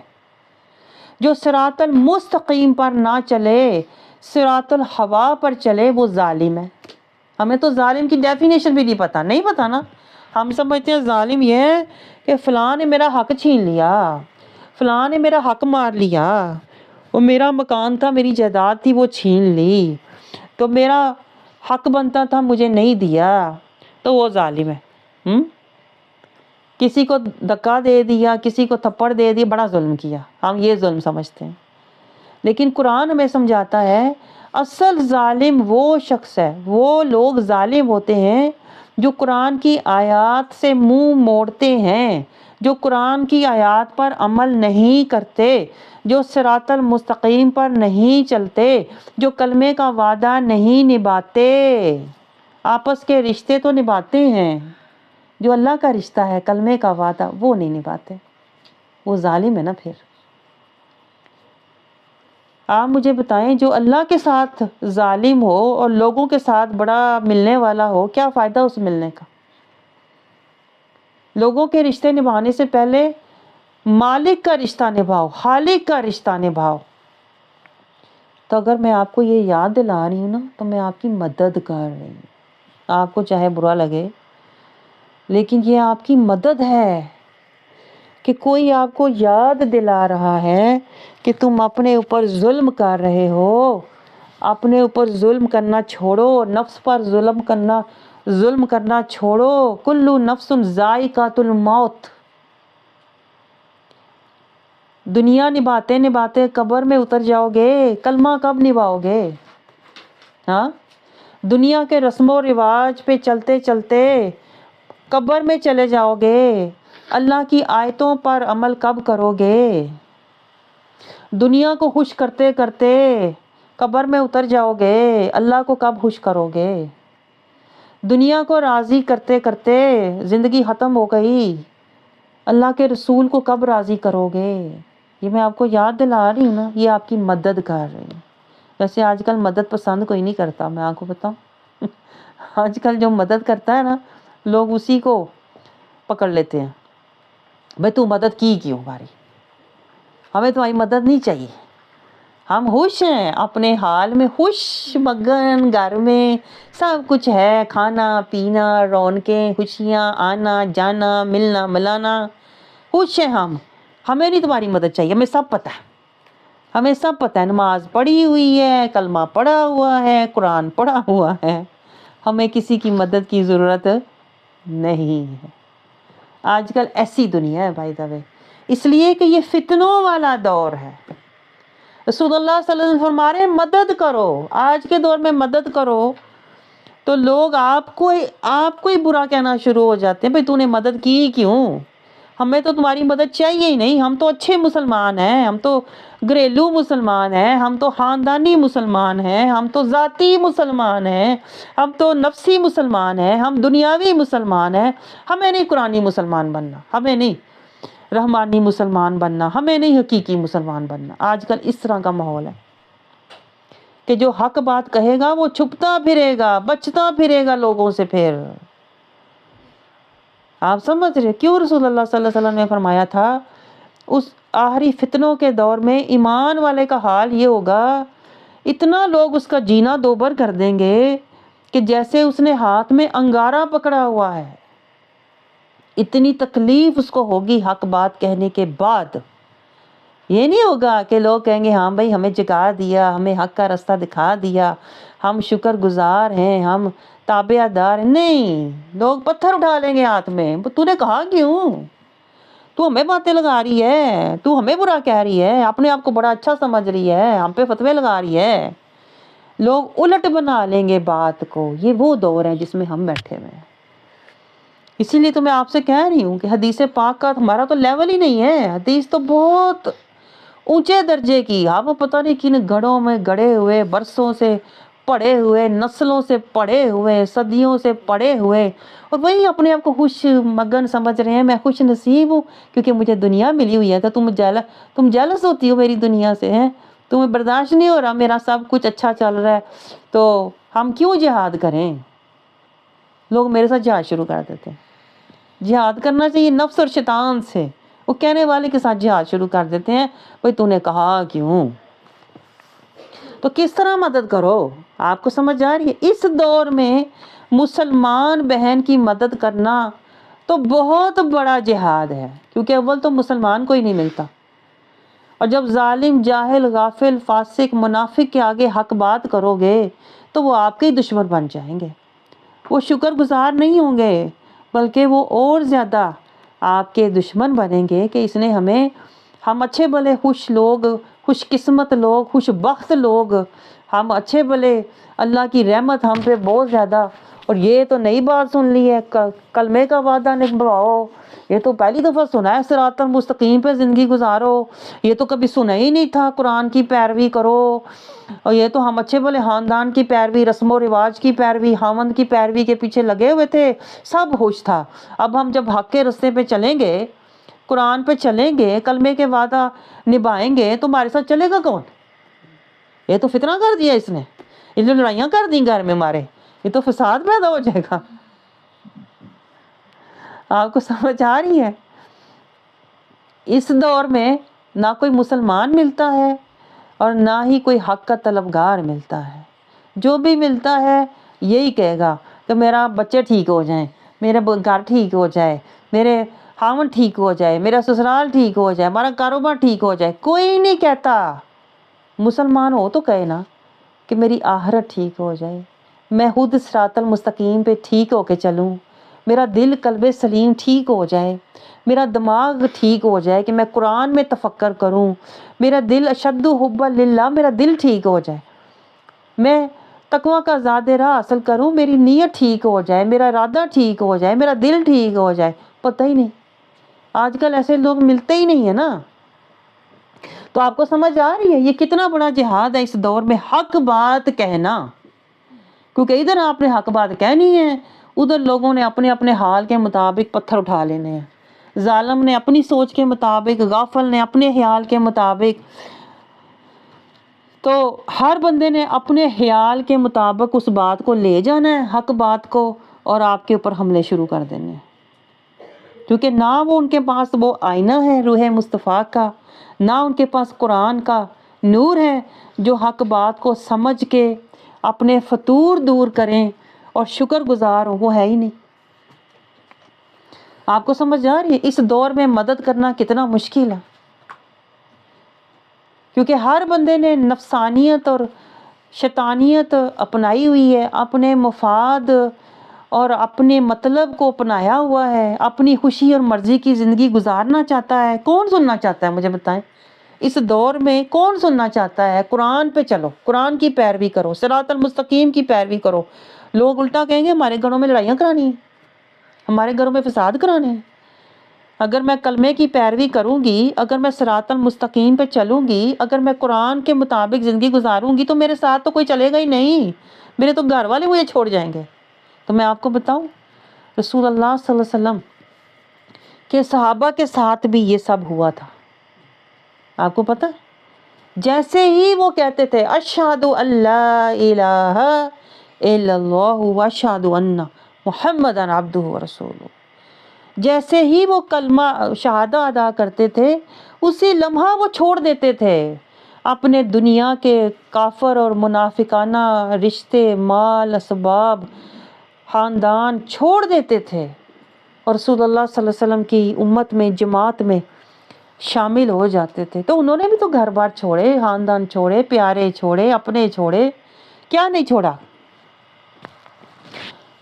جو صراط المستقیم پر نہ چلے، صراط الہوا پر چلے، وہ ظالم ہے۔ ہمیں تو ظالم کی ڈیفینیشن بھی نہیں پتا نا۔ ہم سمجھتے ہیں ظالم یہ ہے کہ فلاں نے میرا حق چھین لیا، فلاں نے میرا حق مار لیا، وہ میرا مکان تھا، میری جائیداد تھی، وہ چھین لی، تو میرا حق بنتا تھا مجھے نہیں دیا، تو وہ ظالم ہے۔ کسی کو دھکا دے دیا، کسی کو تھپڑ دے دیا، بڑا ظلم کیا، ہم یہ ظلم سمجھتے ہیں۔ لیکن قرآن ہمیں سمجھاتا ہے اصل ظالم وہ شخص ہے، وہ لوگ ظالم ہوتے ہیں جو قرآن کی آیات سے منہ موڑتے ہیں، جو قرآن کی آیات پر عمل نہیں کرتے، جو صراط المستقیم پر نہیں چلتے، جو کلمے کا وعدہ نہیں نبھاتے۔ آپس کے رشتے تو نبھاتے ہیں، جو اللہ کا رشتہ ہے، کلمے کا وعدہ، وہ نہیں نبھاتے، وہ ظالم ہے نا پھر۔ آپ مجھے بتائیں، جو اللہ کے ساتھ ظالم ہو اور لوگوں کے ساتھ بڑا ملنے والا ہو، کیا فائدہ اس ملنے کا؟ لوگوں کے رشتے نبھانے سے پہلے مالک کا رشتہ نبھاؤ، خالق کا رشتہ نبھاؤ۔ تو اگر میں آپ کو یہ یاد دلا رہی ہوں نا، تو میں آپ کی مدد کر رہی ہوں، آپ کو چاہے برا لگے، لیکن یہ آپ کی مدد ہے کہ کوئی آپ کو یاد دلا رہا ہے کہ تم اپنے اوپر ظلم کر رہے ہو، اپنے اوپر ظلم کرنا چھوڑو، نفس پر ظلم کرنا چھوڑو۔ کلو نفس ذائقۃ الموت۔ دنیا نبھاتے نبھاتے قبر میں اتر جاؤ گے، کلمہ کب نبھاؤ گے؟ ہاں، دنیا کے رسم و رواج پہ چلتے چلتے قبر میں چلے جاؤ گے، اللہ کی آیتوں پر عمل کب کرو گے؟ دنیا کو خوش کرتے کرتے قبر میں اتر جاؤ گے، اللہ کو کب خوش کرو گے؟ دنیا کو راضی کرتے کرتے زندگی ختم ہو گئی، اللہ کے رسول کو کب راضی کرو گے؟ یہ میں آپ کو یاد دلا رہی ہوں نا، یہ آپ کی مدد کر رہی ہوں۔ ویسے آج کل مدد پسند کوئی نہیں کرتا، میں آپ کو بتاؤں آج کل جو مدد کرتا ہے نا، لوگ اسی کو پکڑ لیتے ہیں۔ بھائی تو مدد کی کیوں ہماری؟ ہمیں تمہاری مدد نہیں چاہیے، ہم خوش ہیں اپنے حال میں، خوش مگن، گھر میں سب کچھ ہے، کھانا پینا، رونقیں، خوشیاں، آنا جانا، ملنا ملانا، خوش ہیں ہم، ہمیں نہیں تمہاری مدد چاہیے، ہمیں سب پتہ ہے، ہمیں سب پتہ ہے، نماز پڑھی ہوئی ہے، کلمہ پڑھا ہوا ہے، قرآن پڑھا ہوا ہے، ہمیں کسی کی مدد کی ضرورت نہیں ہے۔ آج کل ایسی دنیا ہے بھائی دعوے، اس لیے کہ یہ فتنوں والا دور ہے۔ رسول اللہ صلی اللہ علیہ وسلم فرما رہے ہیں مدد کرو، آج کے دور میں مدد کرو تو لوگ آپ کو ہی برا کہنا شروع ہو جاتے ہیں، بھئی تو نے مدد کی کیوں؟ ہمیں تو تمہاری مدد چاہیے ہی نہیں، ہم تو اچھے مسلمان ہیں، ہم تو گھریلو مسلمان ہیں، ہم تو خاندانی مسلمان ہیں، ہم تو ذاتی مسلمان ہیں، ہم تو نفسی مسلمان ہیں، ہم دنیاوی مسلمان ہیں، ہمیں نہیں قرآنی مسلمان بننا، ہمیں نہیں رحمانی مسلمان بننا، ہمیں نہیں حقیقی مسلمان بننا۔ آج کل اس طرح کا ماحول ہے کہ جو حق بات کہے گا وہ چھپتا پھرے گا، بچتا پھرے گا لوگوں سے۔ پھر آپ سمجھ رہے کیوں رسول اللہ صلی اللہ علیہ وسلم نے فرمایا تھا اس آخری فتنوں کے دور میں ایمان والے کا حال یہ ہوگا، اتنا لوگ اس کا جینا دوبر کر دیں گے کہ جیسے اس نے ہاتھ میں انگارہ پکڑا ہوا ہے، اتنی تکلیف اس کو ہوگی حق بات کہنے کے بعد۔ یہ نہیں ہوگا کہ لوگ کہیں گے ہاں بھائی ہمیں جگا دیا، ہمیں حق کا راستہ دکھا دیا، ہم شکر گزار ہیں، ہم تابع دار ہیں۔ نہیں، لوگ پتھر اٹھا لیں گے ہاتھ میں، تو نے کہا کیوں؟ تو ہمیں باتیں لگا رہی ہے، تو ہمیں برا کہہ رہی ہے، اپنے آپ کو بڑا اچھا سمجھ رہی ہے، ہم پہ فتوے لگا رہی ہے۔ لوگ الٹ بنا لیں گے بات کو۔ یہ وہ دور ہے جس میں ہم بیٹھے ہوئے ہیں۔ اسی لیے تو میں آپ سے کہہ رہی ہوں کہ حدیث پاک کا ہمارا تو لیول ہی نہیں ہے، حدیث تو بہت اونچے درجے کی، آپ کو پتہ نہیں کن گڑھوں میں گڑے ہوئے، برسوں سے پڑے ہوئے، نسلوں سے پڑے ہوئے، صدیوں سے پڑے ہوئے، اور وہی اپنے آپ کو خوش مگن سمجھ رہے ہیں، میں خوش نصیب ہوں کیونکہ مجھے دنیا ملی ہوئی ہے۔ تو تم جیلس ہوتی ہو میری دنیا سے، ہیں تمہیں برداشت نہیں ہو رہا میرا سب کچھ اچھا چل رہا ہے، تو ہم کیوں جہاد کریں؟ لوگ میرے ساتھ جہاد شروع کر دیتے ہیں۔ جہاد کرنا چاہیے نفس اور شیطان سے، وہ کہنے والے کے ساتھ جہاد شروع کر دیتے ہیں، بھئی تو نے کہا کیوں؟ تو کس طرح مدد کرو؟ آپ کو سمجھ آ رہی ہے؟ اس دور میں مسلمان بہن کی مدد کرنا تو بہت بڑا جہاد ہے، کیونکہ اول تو مسلمان کوئی نہیں ملتا، اور جب ظالم، جاہل، غافل، فاسق، منافق کے آگے حق بات کرو گے تو وہ آپ کے ہی دشمن بن جائیں گے، وہ شکر گزار نہیں ہوں گے، بلکہ وہ اور زیادہ آپ کے دشمن بنیں گے کہ اس نے ہم اچھے بھلے خوش خوش قسمت لوگ، خوش بخت لوگ، ہم اچھے بھلے، اللہ کی رحمت ہم پہ بہت زیادہ. اور یہ تو نئی بات سن لی ہے، کلمے کا وعدہ نبھاؤ، یہ تو پہلی دفعہ سنا ہے، صراط المستقیم پہ زندگی گزارو، یہ تو کبھی سنا ہی نہیں تھا، قرآن کی پیروی کرو، اور یہ تو ہم اچھے بھلے خاندان کی پیروی، رسم و رواج کی پیروی، خاوند کی پیروی کے پیچھے لگے ہوئے تھے، سب ہوش تھا. اب ہم جب حق کے رستے پہ چلیں گے، قرآن پہ چلیں گے، کلمے کے وعدہ نبھائیں گے، تو ہمارے ساتھ چلے گا کون؟ یہ تو فتنہ کر دیا اس نے، یہ جو لڑائیاں کر دیں گھر میں ہمارے، یہ تو فساد پیدا ہو جائے گا. آپ کو سمجھ آ رہی ہے؟ اس دور میں نہ کوئی مسلمان ملتا ہے اور نہ ہی کوئی حق کا طلبگار ملتا ہے. جو بھی ملتا ہے یہی کہے گا کہ میرا بچے ٹھیک ہو جائیں، میرا گھر ٹھیک ہو جائے، میرے خاوند ٹھیک ہو جائے، میرا سسرال ٹھیک ہو جائے، ہمارا کاروبار ٹھیک ہو جائے. کوئی نہیں کہتا. مسلمان ہو تو کہے نا کہ میری آخرت ٹھیک ہو جائے، میں خود صراط المستقیم پہ ٹھیک ہو کے چلوں، میرا دل قلب سلیم ٹھیک ہو جائے، میرا دماغ ٹھیک ہو جائے کہ میں قرآن میں تفکر کروں، میرا دل اشد حب للہ، میرا دل ٹھیک ہو جائے، میں تقویٰ کا زیادہ راہ حاصل کروں، میری نیت ٹھیک ہو جائے، میرا ارادہ ٹھیک ہو جائے، میرا دل ٹھیک ہو جائے. پتہ ہی نہیں، آج کل ایسے لوگ ملتے ہی نہیں ہیں نا. تو آپ کو سمجھ آ رہی ہے یہ کتنا بڑا جہاد ہے اس دور میں، حق بات کہنا. کیونکہ ادھر آپ نے حق بات کہنی ہے، ادھر لوگوں نے اپنے اپنے حال کے مطابق پتھر اٹھا لینے ہیں. ظالم نے اپنی سوچ کے مطابق، غافل نے اپنے خیال کے مطابق. تو ہر بندے نے اپنے خیال کے مطابق اس بات کو لے جانا ہے، حق بات کو، اور آپ کے اوپر حملے شروع کر دینے ہیں. کیونکہ نہ وہ ان کے پاس وہ آئینہ ہے روح مصطفیٰ کا، نہ ان کے پاس قرآن کا نور ہے جو حق بات کو سمجھ کے اپنے فطور دور کریں اور شکر گزار ہوں، وہ ہے ہی نہیں. آپ کو سمجھ آ رہی ہے اس دور میں مدد کرنا کتنا مشکل ہے؟ کیونکہ ہر بندے نے نفسانیت اور شیطانیت اپنائی ہوئی ہے، اپنے مفاد اور اپنے مطلب کو اپنایا ہوا ہے، اپنی خوشی اور مرضی کی زندگی گزارنا چاہتا ہے. کون سننا چاہتا ہے؟ مجھے بتائیں، اس دور میں کون سننا چاہتا ہے؟ قرآن پہ چلو، قرآن کی پیروی کرو، صراط المستقیم کی پیروی کرو. لوگ الٹا کہیں گے ہمارے گھروں میں لڑائیاں کرانی ہیں، ہمارے گھروں میں فساد کرانے ہیں. اگر میں کلمے کی پیروی کروں گی، اگر میں صراط المستقیم پہ چلوں گی، اگر میں قرآن کے مطابق زندگی گزاروں گی، تو میرے ساتھ تو کوئی چلے گا ہی نہیں، میرے تو گھر والے مجھے چھوڑ جائیں گے. تو میں آپ کو بتاؤں رسول اللہ صلی اللہ علیہ وسلم کے صحابہ کے ساتھ بھی یہ سب ہوا تھا. آپ کو پتہ ہے؟ جیسے ہی وہ کہتے تھے اشہد ان لا الہ الا اللہ واشہد ان محمدً عبدہ ورسولہ، جیسے ہی وہ کلمہ شہادہ ادا کرتے تھے اسی لمحہ وہ چھوڑ دیتے تھے اپنے دنیا کے کافر اور منافقانہ رشتے، مال، اسباب، خاندان چھوڑ دیتے تھے اور رسول اللہ صلی اللہ علیہ وسلم کی امت میں، جماعت میں شامل ہو جاتے تھے. تو انہوں نے بھی تو گھر بار چھوڑے، خاندان چھوڑے، پیارے چھوڑے، اپنے چھوڑے، کیا نہیں چھوڑا.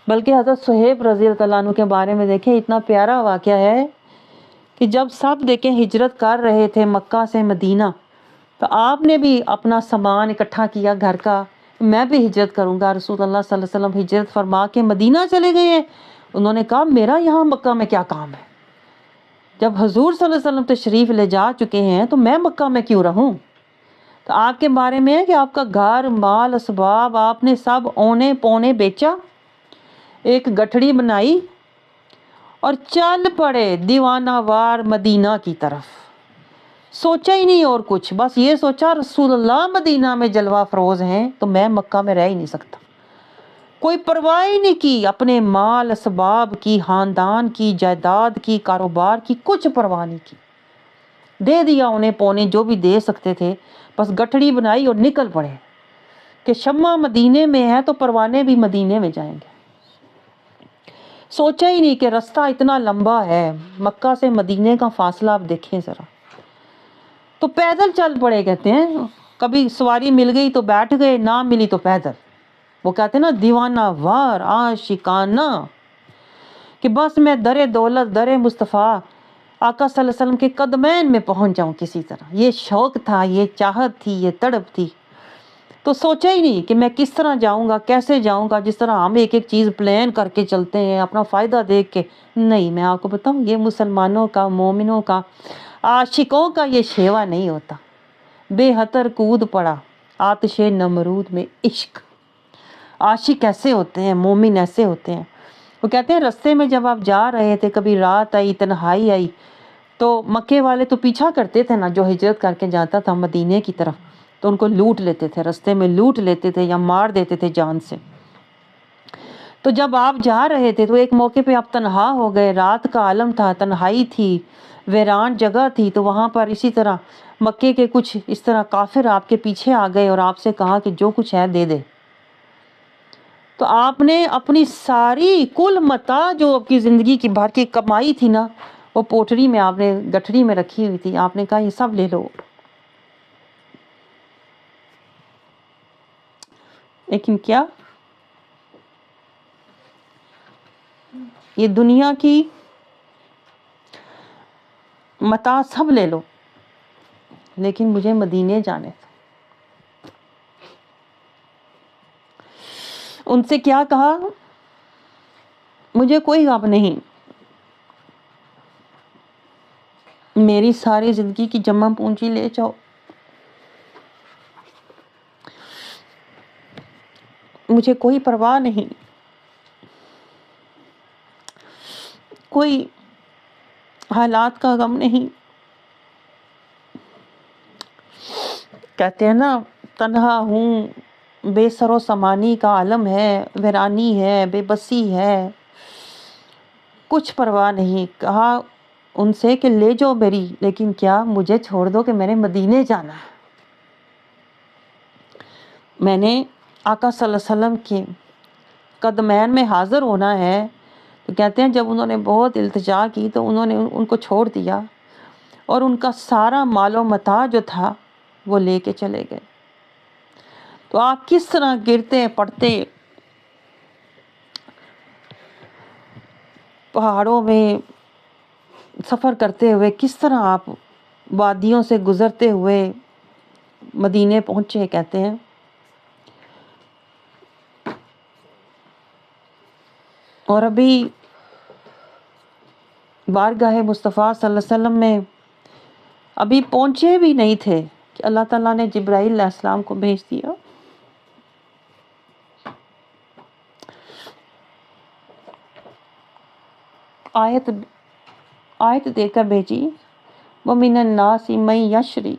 بلکہ حضرت صہیب رضی اللہ عنہ کے بارے میں دیکھیں، اتنا پیارا واقعہ ہے کہ جب سب دیکھیں ہجرت کر رہے تھے مکہ سے مدینہ، تو آپ نے بھی اپنا سامان اکٹھا کیا گھر کا، میں بھی ہجرت کروں گا. رسول اللہ صلی اللہ علیہ وسلم ہجرت فرما کے مدینہ چلے گئے ہیں. انہوں نے کہا میرا یہاں مکہ میں کیا کام ہے؟ جب حضور صلی اللہ علیہ وسلم تشریف لے جا چکے ہیں تو میں مکہ میں کیوں رہوں؟ تو آپ کے بارے میں ہے کہ آپ کا گھر، مال، اسباب آپ نے سب اونے پونے بیچا، ایک گٹھڑی بنائی اور چل پڑے دیوانہ وار مدینہ کی طرف. سوچا ہی نہیں اور کچھ، بس یہ سوچا رسول اللہ مدینہ میں جلوہ فروز ہیں تو میں مکہ میں رہ ہی نہیں سکتا. کوئی پرواہ ہی نہیں کی اپنے مال اسباب کی، خاندان کی، جائیداد کی، کاروبار کی، کچھ پرواہ نہیں کی. دے دیا انہیں پونے جو بھی دے سکتے تھے، بس گٹھڑی بنائی اور نکل پڑے کہ شمع مدینے میں ہے تو پروانے بھی مدینے میں جائیں گے. سوچا ہی نہیں کہ رستہ اتنا لمبا ہے، مکہ سے مدینے کا فاصلہ آپ دیکھیں ذرا. تو پیدل چل پڑے، کہتے ہیں کبھی سواری مل گئی تو بیٹھ گئے، نہ ملی تو پیدل. وہ کہتے ہیں نا دیوانہ وار عاشقانہ، کہ بس میں در دولت، در مصطفیٰ آقا صلی اللہ علیہ وسلم کے قدمین میں پہنچ جاؤں کسی طرح. یہ شوق تھا، یہ چاہت تھی، یہ تڑپ تھی. تو سوچا ہی نہیں کہ میں کس طرح جاؤں گا، کیسے جاؤں گا، جس طرح ہم ایک ایک چیز پلان کر کے چلتے ہیں اپنا فائدہ دیکھ کے. نہیں، میں آپ کو بتاؤں یہ مسلمانوں کا، مومنوں کا، عاشقوں کا یہ شیوا نہیں ہوتا. بے خطر کود پڑا آتش نمرود میں عشق. عاشق ایسے ہوتے ہیں، مومن ایسے ہوتے ہیں. وہ کہتے ہیں رستے میں جب آپ جا رہے تھے، کبھی رات آئی، تنہائی آئی، تو مکے والے تو پیچھا کرتے تھے نا، جو ہجرت کر کے جاتا تھا مدینے کی طرف، تو ان کو لوٹ لیتے تھے، رستے میں لوٹ لیتے تھے یا مار دیتے تھے جان سے. تو جب آپ جا رہے تھے تو ایک موقع پہ آپ تنہا ہو گئے، رات کا عالم تھا، تنہائی تھی، ویران جگہ تھی. تو وہاں پر اسی طرح مکے کے کچھ اس طرح کافر آپ کے پیچھے آ گئے اور آپ سے کہا کہ جو کچھ ہے دے دے. تو آپ نے اپنی ساری کل متاع جو آپ کی زندگی کی بھر کی کمائی تھی نا، وہ پوٹری میں آپ نے گٹھڑی میں رکھی ہوئی تھی، آپ نے کہا یہ سب لے لو. لیکن کیا یہ دنیا کی متاع سب لے لو، لیکن مجھے مدینے جانے تھے. ان سے کیا کہا؟ مجھے کوئی غم نہیں، میری ساری زندگی کی جمع پونجی لے جاؤ، مجھے کوئی پرواہ نہیں، کوئی حالات کا غم نہیں. کہتے ہیں نا تنہا ہوں، بے سر و سامانی کا عالم ہے، ویرانی ہے، بے بسی ہے، کچھ پرواہ نہیں. کہا ان سے کہ لے جاؤ میری، لیکن کیا مجھے چھوڑ دو کہ میں نے مدینے جانا ہے. میں نے آقا صلی اللہ علیہ وسلم کے قدمین میں حاضر ہونا ہے. تو کہتے ہیں جب انہوں نے بہت التجا کی تو انہوں نے ان کو چھوڑ دیا اور ان کا سارا مال و متاع جو تھا وہ لے کے چلے گئے. تو آپ کس طرح گرتے پڑتے پہاڑوں میں سفر کرتے ہوئے، کس طرح آپ وادیوں سے گزرتے ہوئے مدینے پہنچے. کہتے ہیں اور ابھی بارگاہ مصطفیٰ صلی اللہ علیہ وسلم میں ابھی پہنچے بھی نہیں تھے کہ اللہ تعالیٰ نے جبرائیل علیہ السلام کو بھیج دیا. آیت دے کر بھیجی، وَمِنَ النَّاسِ مَن يَشْرِي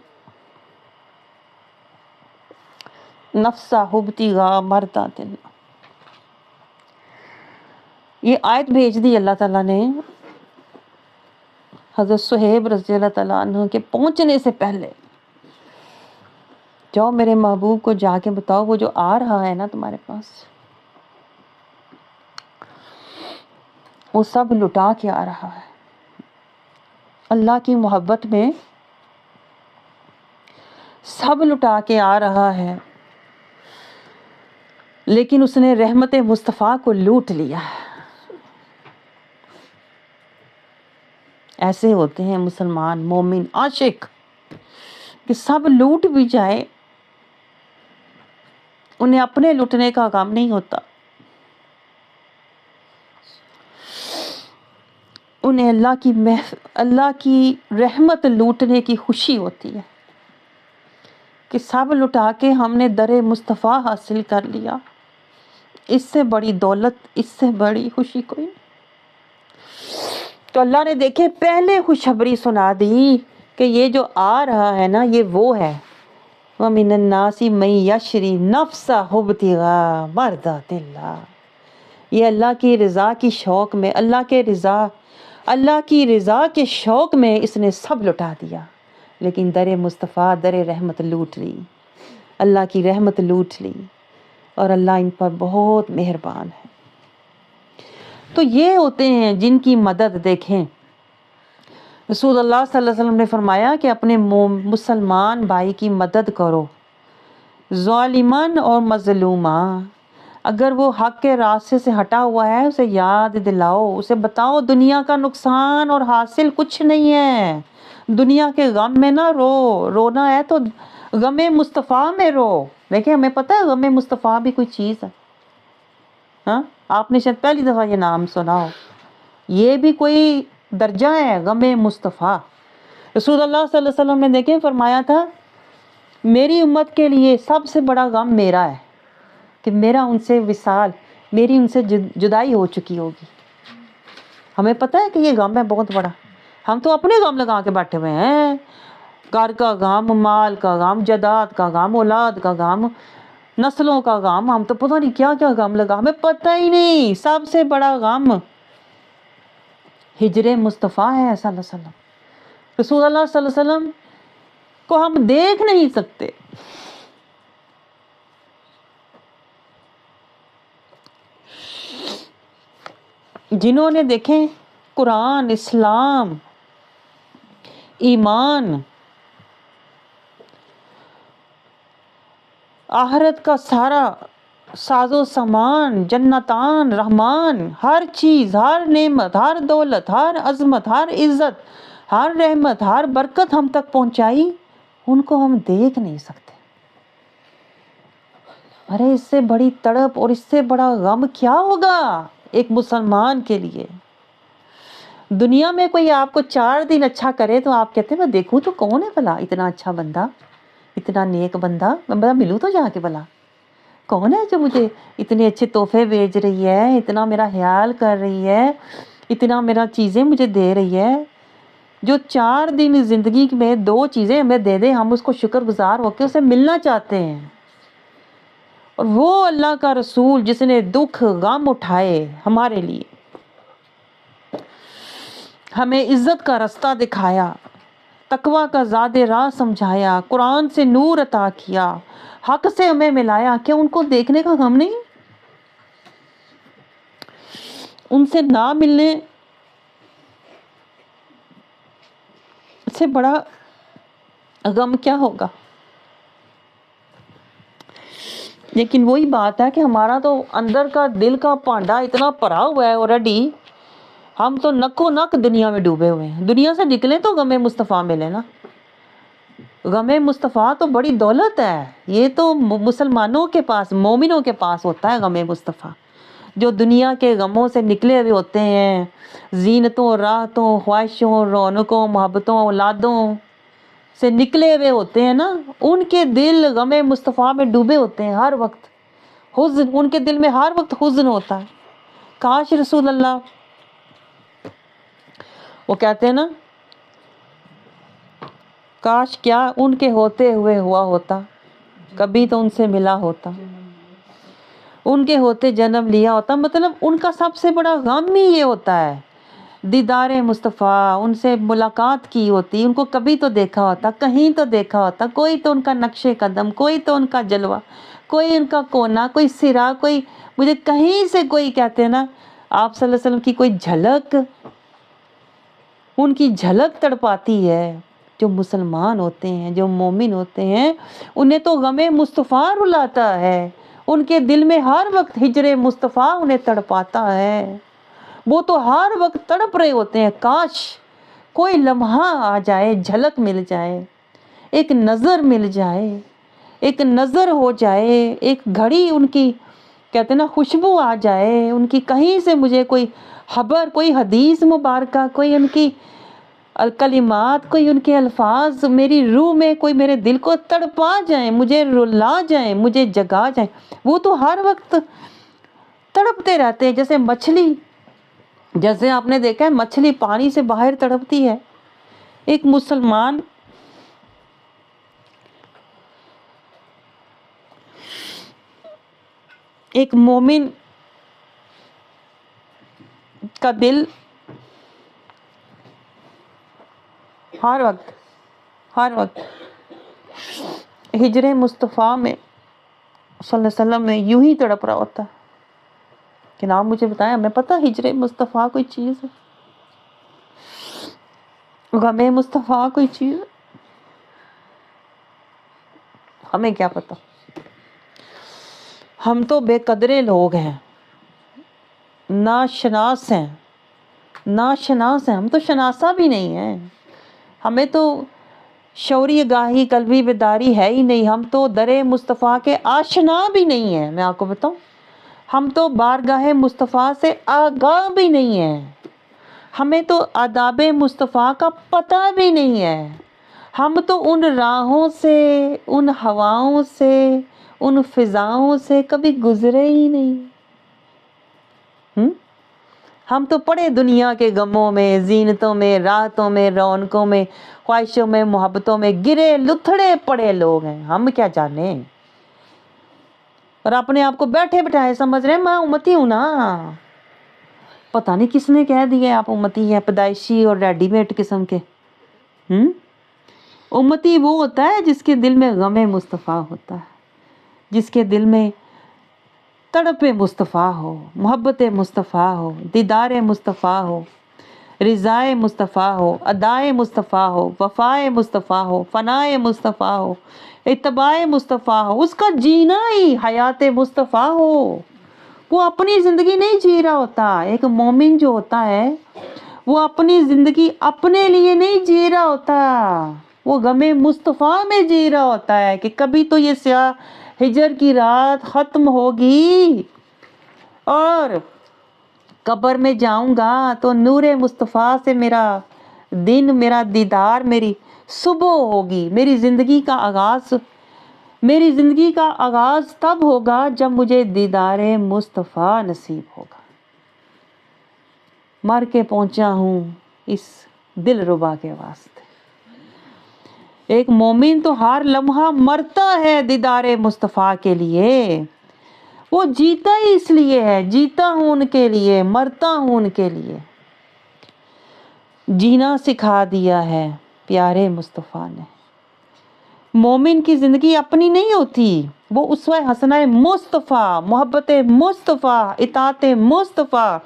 نَفْسَهُ ابْتِغَاءَ مَرْضَاتِ اللَّهِ. یہ آیت بھیج دی اللہ تعالیٰ نے حضرت صہیب رضی اللہ تعالیٰ عنہ کے پہنچنے سے پہلے. جاؤ میرے محبوب کو جا کے بتاؤ وہ جو آ رہا ہے نا تمہارے پاس، وہ سب لٹا کے آ رہا ہے. اللہ کی محبت میں سب لٹا کے آ رہا ہے، لیکن اس نے رحمت مصطفیٰ کو لوٹ لیا. ایسے ہوتے ہیں مسلمان، مومن، عاشق کہ سب لوٹ بھی جائے انہیں اپنے لٹنے کا غم نہیں ہوتا، انہیں اللہ کی رحمت لوٹنے کی خوشی ہوتی ہے کہ سب لٹا کے ہم نے در مصطفیٰ حاصل کر لیا. اس سے بڑی دولت، اس سے بڑی خوشی کوئی نہیں. تو اللہ نے دیکھے پہلے خوشخبری سنا دی کہ یہ جو آ رہا ہے نا یہ وہ ہے. وَمِنَ النَّاسِ مَن يَشْرِي نَفْسَهُ ابْتِغَاءَ مَرْضَاتِ اللَّهِ. یہ اللہ کی رضا کی شوق میں، اللہ کی رضا کے شوق میں اس نے سب لٹا دیا، لیکن در مصطفیٰ، در رحمت لوٹ لی، اللہ کی رحمت لوٹ لی، اور اللہ ان پر بہت مہربان ہے. تو یہ ہوتے ہیں جن کی مدد دیکھیں. رسول اللہ صلی اللہ علیہ وسلم نے فرمایا کہ اپنے مسلمان بھائی کی مدد کرو، ظالمان اور مظلومہ. اگر وہ حق کے راستے سے ہٹا ہوا ہے اسے یاد دلاؤ، اسے بتاؤ دنیا کا نقصان اور حاصل کچھ نہیں ہے، دنیا کے غم میں نہ رو، رونا ہے تو غم مصطفیٰ میں رو۔ دیکھیں ہمیں پتہ ہے غم مصطفیٰ بھی کوئی چیز ہے، ہاں آپ نے شاید پہلی دفعہ یہ نام سنا ہو، یہ بھی کوئی درجہ ہے غم مصطفیٰ۔ رسول اللہ صلی اللہ علیہ وسلم نے دیکھیں فرمایا تھا میری امت کے لیے سب سے بڑا غم میرا ہے کہ میرا ان سے وصال، میری ان سے جدائی ہو چکی ہوگی۔ ہمیں پتہ ہے کہ یہ غم ہے بہت بڑا، ہم تو اپنے غم لگا کے بیٹھے ہوئے ہیں، گھر کا غم، مال کا غم، جائیداد کا غم، اولاد کا غم، نسلوں کا غم، ہم تو پتہ نہیں کیا کیا غم لگا، ہمیں پتہ ہی نہیں سب سے بڑا غم ہجر مصطفیٰ ہے صلی اللہ علیہ وسلم۔ رسول اللہ صلی اللہ علیہ وسلم کو ہم دیکھ نہیں سکتے، جنہوں نے دیکھیں قرآن، اسلام، ایمان، آخرت کا سارا ساز و سامان، جنتان، رحمان، ہر چیز، ہر نعمت، ہر دولت، ہر عظمت، ہر عزت، ہر رحمت، ہر برکت ہم تک پہنچائی، ان کو ہم دیکھ نہیں سکتے۔ ارے اس سے بڑی تڑپ اور اس سے بڑا غم کیا ہوگا ایک مسلمان کے لیے؟ دنیا میں کوئی آپ کو 4 دن اچھا کرے تو آپ کہتے ہیں میں دیکھوں تو کون ہے بھلا اتنا اچھا بندہ، اتنا نیک بندہ، میں ملوں تو جا کے بھلا کون ہے جو مجھے اتنے اچھے تحفے بھیج رہی ہے، اتنا میرا خیال کر رہی ہے، اتنا میرا چیزیں مجھے دے رہی ہے۔ جو 4 دن زندگی میں 2 چیزیں ہمیں دے دے ہم اس کو شکر گزار ہو کے اسے ملنا چاہتے ہیں، اور وہ اللہ کا رسول جس نے دکھ غم اٹھائے ہمارے لیے، ہمیں عزت کا رستہ دکھایا، تقوی کا زاد راہ سمجھایا، قرآن سے نور عطا کیا، حق سے ہمیں ملایا، کیا ان کو دیکھنے کا غم نہیں؟ ان سے نہ ملنے سے بڑا غم کیا ہوگا؟ لیکن وہی بات ہے کہ ہمارا تو اندر کا دل کا پانڈا اتنا بھرا ہوا ہے آلریڈی، ہم تو نکو نک دنیا میں ڈوبے ہوئے ہیں، دنیا سے نکلے تو غم مصطفیٰ ملے نا۔ غم مصطفیٰ تو بڑی دولت ہے، یہ تو مسلمانوں کے پاس، مومنوں کے پاس ہوتا ہے غم مصطفیٰ، جو دنیا کے غموں سے نکلے ہوئے ہوتے ہیں، زینتوں، راحتوں، خواہشوں، رونقوں، محبتوں، اولادوں سے نکلے ہوئے ہوتے ہیں نا، ان کے دل غم مصطفیٰ میں ڈوبے ہوتے ہیں ہر وقت، حزن، ان کے دل میں ہر وقت حزن ہوتا ہے۔ کاش رسول اللہ، وہ کہتے ہیں نا کاش کیا ان کے ہوتے ہوئے ہوا ہوتا، کبھی تو ان سے ملا ہوتا، ان کے ہوتے جنم لیا ہوتا، مطلب ان کا سب سے بڑا غم ہی یہ ہوتا ہے دیدار مصطفیٰ، ان سے ملاقات کی ہوتی، ان کو کبھی تو دیکھا ہوتا، کہیں تو دیکھا ہوتا، کوئی تو ان کا نقش قدم، کوئی تو ان کا جلوہ، کوئی ان کا کونا، کوئی سرا، کوئی مجھے کہیں سے کوئی کہتے ہیں نا آپ صلی اللہ علیہ وسلم کی کوئی جھلک، ان کی جھلک تڑپاتی ہے۔ جو مسلمان ہوتے ہیں، جو مومن ہوتے ہیں، انہیں تو غم مصطفیٰ رلاتا ہے، ان کے دل میں ہر وقت ہجر مصطفیٰ انہیں تڑپاتا ہے، وہ تو ہر وقت تڑپ رہے ہوتے ہیں کاش کوئی لمحہ آ جائے، جھلک مل جائے، ایک نظر مل جائے، ایک نظر ہو جائے، ایک گھڑی ان کی کہتے ہیں نا خوشبو آ جائے، ان کی کہیں سے مجھے کوئی خبر، کوئی حدیث مبارکہ، کوئی ان کی الکلمات، کوئی ان کے الفاظ میری روح میں، کوئی میرے دل کو تڑپا جائیں، مجھے رلا جائیں، مجھے جگا جائیں۔ وہ تو ہر وقت تڑپتے رہتے ہیں جیسے مچھلی، جیسے آپ نے دیکھا ہے مچھلی پانی سے باہر تڑپتی ہے، ایک مسلمان ایک مومن کا دل ہر وقت ہجر مصطفیٰ میں صلی اللہ علیہ وسلم میں یوں ہی تڑپ رہا ہوتا ہے کہ آپ مجھے بتائیں، ہمیں پتہ ہجر مصطفیٰ کوئی چیز ہے، غم مصطفیٰ کوئی چیز ہے؟ ہمیں کیا پتہ، ہم تو بے قدرے لوگ ہیں، ناشناس ہیں، ہم تو شناسا بھی نہیں ہیں، ہمیں تو شعوری آگاہی قلبی بیداری ہے ہی نہیں، ہم تو در مصطفیٰ کے آشنا بھی نہیں ہیں۔ میں آپ کو بتاؤں، ہم تو بارگاہ مصطفیٰ سے آگاہ بھی نہیں ہیں، ہمیں تو آداب مصطفیٰ کا پتہ بھی نہیں ہے، ہم تو ان راہوں سے، ان ہواؤں سے، ان فضاؤں سے کبھی گزرے ہی نہیں۔ ہم تو پڑے دنیا کے غموں میں، زینتوں میں، راحتوں میں، رونقوں میں، خواہشوں میں، محبتوں میں گرے لتھڑے پڑے لوگ ہیں، ہم کیا جانے؟ اور اپنے آپ کو بیٹھے بٹھائے سمجھ رہے ہیں میں امتی ہوں نا۔ پتہ نہیں کس نے کہہ دیا آپ امتی ہیں، پیدائشی اور ریڈی میڈ قسم کے۔ امتی وہ ہوتا ہے جس کے دل میں غم مصطفیٰ ہوتا ہے، جس کے دل میں تڑپ مصطفیٰ ہو، محبت مصطفیٰ ہو، دیدار مصطفیٰ ہو، رضائے مصطفیٰ ہو، ادائے مصطفیٰ ہو، وفائے مصطفیٰ ہو، فنائے مصطفیٰ ہو، اتباع مصطفیٰ ہو، اس کا جینا ہی حیات مصطفیٰ ہو۔ وہ اپنی زندگی نہیں جی رہا ہوتا، ایک مومن جو ہوتا ہے وہ اپنی زندگی اپنے لیے نہیں جی رہا ہوتا، وہ غم مصطفیٰ میں جی رہا ہوتا ہے کہ کبھی تو یہ سیاہ ہجر کی رات ختم ہوگی اور قبر میں جاؤں گا تو نور مصطفیٰ سے میرا دن، میرا دیدار، میری صبح ہوگی۔ میری زندگی کا آغاز تب ہوگا جب مجھے دیدار مصطفیٰ نصیب ہوگا۔ مر کے پہنچا ہوں اس دل ربا کے واسطے۔ ایک مومن تو ہر لمحہ مرتا ہے دیدار مصطفیٰ کے لیے، وہ جیتا ہی اس لیے ہے، جیتا ہوں ان کے لیے، مرتا ہوں ان کے لیے۔ جینا سکھا دیا ہے پیارے مصطفیٰ نے۔ مومن کی زندگی اپنی نہیں ہوتی، وہ اسوہ حسنہ مصطفیٰ، محبت مصطفیٰ، اطاعت مصطفیٰ،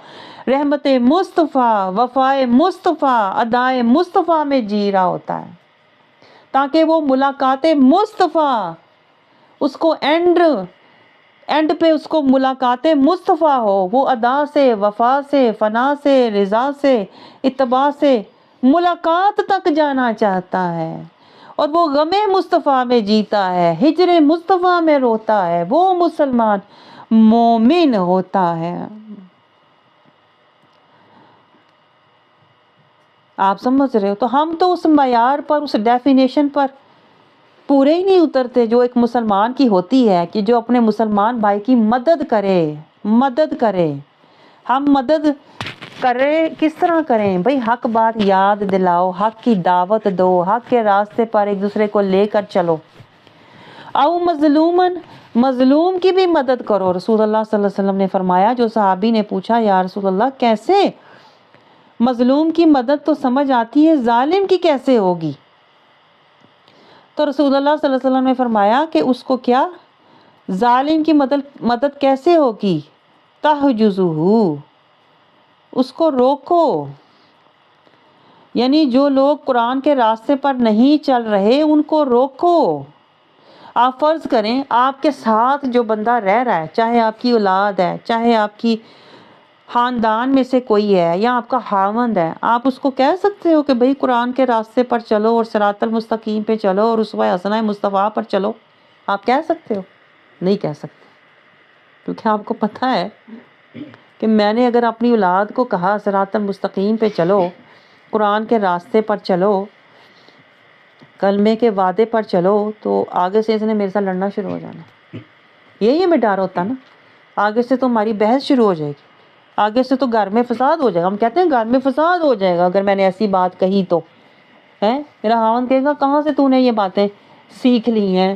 رحمت مصطفیٰ، وفائے مصطفیٰ، ادائے مصطفیٰ میں جی رہا ہوتا ہے، تاکہ وہ ملاقات مصطفیٰ اس کو اینڈ پہ اس کو ملاقات مصطفیٰ ہو، وہ ادا سے، وفا سے، فنا سے، رضا سے، اتباع سے ملاقات تک جانا چاہتا ہے، اور وہ غم مصطفیٰ میں جیتا ہے، ہجر مصطفیٰ میں روتا ہے، وہ مسلمان مومن ہوتا ہے۔ آپ سمجھ رہے ہو؟ تو ہم تو اس معیار پر، اس ڈیفینیشن پر پورے ہی نہیں اترتے جو ایک مسلمان کی ہوتی ہے، کہ جو اپنے مسلمان بھائی کی مدد کرے۔ ہم مدد کریں کس طرح کریں بھئی؟ حق بات یاد دلاؤ، حق کی دعوت دو، حق کے راستے پر ایک دوسرے کو لے کر چلو۔ او مظلوم کی بھی مدد کرو۔ رسول اللہ صلی اللہ علیہ وسلم نے فرمایا، جو صحابی نے پوچھا یا رسول اللہ کیسے؟ مظلوم کی مدد تو سمجھ آتی ہے، ظالم کی کیسے ہوگی؟ تو رسول اللہ صلی اللہ علیہ وسلم نے فرمایا کہ اس کو کیا؟ ظالم کی مدد کیسے ہوگی؟ تحجزہ، اس کو روکو۔ یعنی جو لوگ قرآن کے راستے پر نہیں چل رہے ان کو روکو۔ آپ فرض کریں آپ کے ساتھ جو بندہ رہ رہا ہے، چاہے آپ کی اولاد ہے، چاہے آپ کی خاندان میں سے کوئی ہے، یا آپ کا خاوند ہے، آپ اس کو کہہ سکتے ہو کہ بھئی قرآن کے راستے پر چلو اور صراط المستقیم پہ چلو اور اسوہ حسنہ مصطفیٰ پر چلو؟ آپ کہہ سکتے ہو؟ نہیں کہہ سکتے، کیونکہ آپ کو پتہ ہے کہ میں نے اگر اپنی اولاد کو کہا صراط المستقیم پہ چلو، قرآن کے راستے پر چلو، کلمے کے وعدے پر چلو، تو آگے سے اس نے میرے ساتھ لڑنا شروع ہو جانا۔ یہی ہمیں ڈر ہوتا نا، آگے سے تو ہماری بحث شروع ہو جائے گی، آگے سے تو گھر میں فساد ہو جائے گا۔ ہم کہتے ہیں گھر میں فساد ہو جائے گا اگر میں نے ایسی بات کہی تو، میرا خاوند کہے گا کہاں سے تو نے یہ باتیں سیکھ لی ہیں،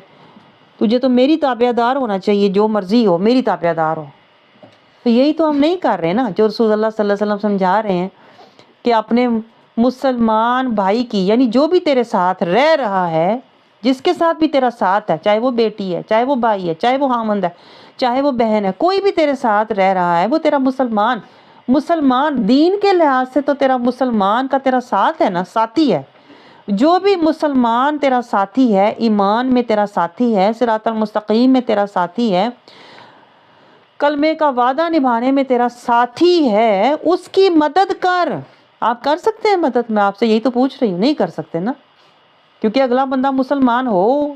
تجھے تو میری تابع دار ہونا چاہیے، جو مرضی ہو میری تابع دار ہو۔ تو یہی تو ہم نہیں کر رہے نا، جو رسول اللہ صلی اللہ علیہ وسلم سمجھا رہے ہیں کہ اپنے مسلمان بھائی کی، یعنی جو بھی تیرے ساتھ رہ رہا ہے، جس کے ساتھ بھی تیرا ساتھ ہے، چاہے وہ بیٹی ہے، چاہے وہ بھائی ہے، چاہے وہ خاوند ہے، چاہے وہ بہن ہے، کوئی بھی تیرے ساتھ رہ رہا ہے، وہ تیرا مسلمان دین کے لحاظ سے تو تیرا مسلمان کا تیرا ساتھ ہے نا، ساتھی ہے۔ جو بھی مسلمان تیرا ساتھی ہے، ایمان میں تیرا ساتھی ہے، صراط المستقیم میں تیرا ساتھی ہے، کلمے کا وعدہ نبھانے میں تیرا ساتھی ہے، اس کی مدد کر۔ آپ کر سکتے ہیں مدد؟ میں آپ سے یہی تو پوچھ رہی ہوں، نہیں کر سکتے نا، کیونکہ اگلا بندہ مسلمان ہو،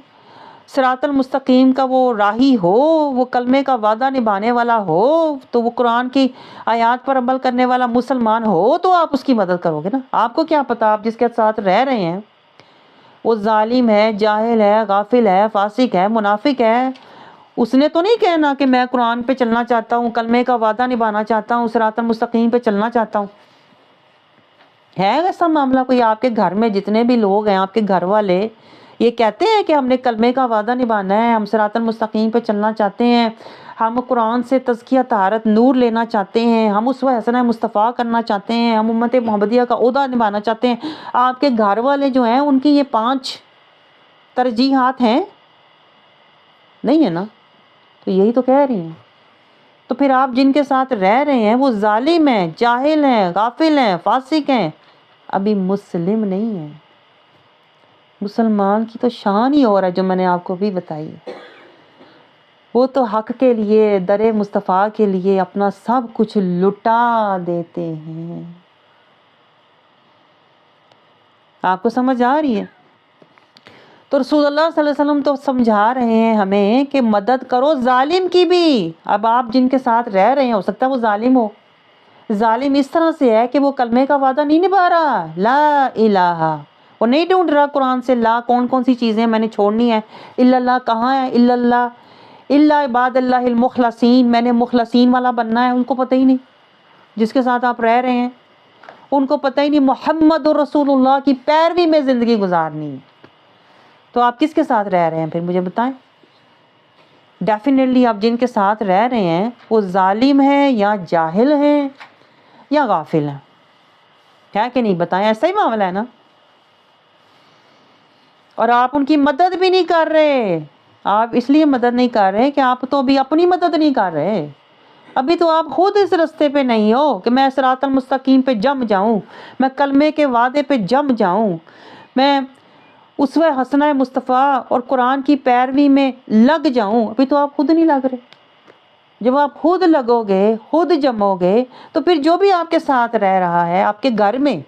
صراط المستقیم کا وہ راہی ہو، وہ کلمے کا وعدہ نبھانے والا ہو، تو وہ قرآن کی آیات پر عمل کرنے والا مسلمان ہو، تو آپ اس کی مدد کرو گے نا۔ آپ کو کیا پتا آپ جس کے ساتھ رہ رہے ہیں وہ ظالم ہے، جاہل ہے، غافل ہے، فاسق ہے، منافق ہے، اس نے تو نہیں کہنا کہ میں قرآن پہ چلنا چاہتا ہوں، کلمے کا وعدہ نبھانا چاہتا ہوں، صراط المستقیم پہ چلنا چاہتا ہوں۔ ہے ایسا معاملہ کوئی آپ کے گھر میں جتنے بھی لوگ ہیں، آپ کے گھر والے یہ کہتے ہیں کہ ہم نے کلمے کا وعدہ نبھانا ہے، ہم صراط المستقیم پہ چلنا چاہتے ہیں، ہم قرآن سے تزکیہ طہارت نور لینا چاہتے ہیں، ہم اسوہ حسنہ مصطفیٰ کرنا چاہتے ہیں، ہم امت محمدیہ کا عہدہ نبھانا چاہتے ہیں؟ آپ کے گھر والے جو ہیں ان کی یہ 5 ترجیحات ہیں؟ نہیں ہے نا؟ تو یہی تو کہہ رہی ہیں۔ تو پھر آپ جن کے ساتھ رہ رہے ہیں وہ ظالم ہیں، جاہل ہیں، غافل ہیں، فاسق ہیں، ابھی مسلم نہیں ہیں۔ مسلمان کی تو شان ہی اور ہے جو میں نے آپ کو بھی بتائی ہے، وہ تو حق کے لیے، در مصطفیٰ کے لیے اپنا سب کچھ لٹا دیتے ہیں۔ آپ کو سمجھ آ رہی ہے؟ تو رسول اللہ صلی اللہ علیہ وسلم تو سمجھا رہے ہیں ہمیں کہ مدد کرو ظالم کی بھی۔ اب آپ جن کے ساتھ رہ رہے ہیں ہو سکتا ہے وہ ظالم ہو، ظالم اس طرح سے ہے کہ وہ کلمے کا وعدہ نہیں نبھا رہا، لا الہ، وہ نہیں ڈھونڈ رہا قرآن سے لا کون کون سی چیزیں میں نے چھوڑنی ہے، الا اللہ کہاں ہے، الا اللہ، الا عباد اللہ المخلصین، میں نے مخلصین والا بننا ہے، ان کو پتہ ہی نہیں۔ جس کے ساتھ آپ رہ رہے ہیں ان کو پتہ ہی نہیں محمد رسول اللہ کی پیروی میں زندگی گزارنی ہے، تو آپ کس کے ساتھ رہ رہے ہیں پھر مجھے بتائیں؟ ڈیفینیٹلی آپ جن کے ساتھ رہ رہے ہیں وہ ظالم ہیں یا جاہل ہیں یا غافل ہیں، ہے کہ نہیں؟ بتائیں، ایسا ہی معاملہ ہے نا؟ اور آپ ان کی مدد بھی نہیں کر رہے۔ آپ اس لیے مدد نہیں کر رہے کہ آپ تو ابھی اپنی مدد نہیں کر رہے، ابھی تو آپ خود اس رستے پہ نہیں ہو کہ میں صراط المستقیم پہ جم جاؤں، میں کلمے کے وعدے پہ جم جاؤں، میں اسوہ حسنہ مصطفیٰ اور قرآن کی پیروی میں لگ جاؤں، ابھی تو آپ خود نہیں لگ رہے۔ جب آپ خود لگو گے، خود جمو گے، تو پھر جو بھی آپ کے ساتھ رہ رہا ہے، آپ کے گھر میں،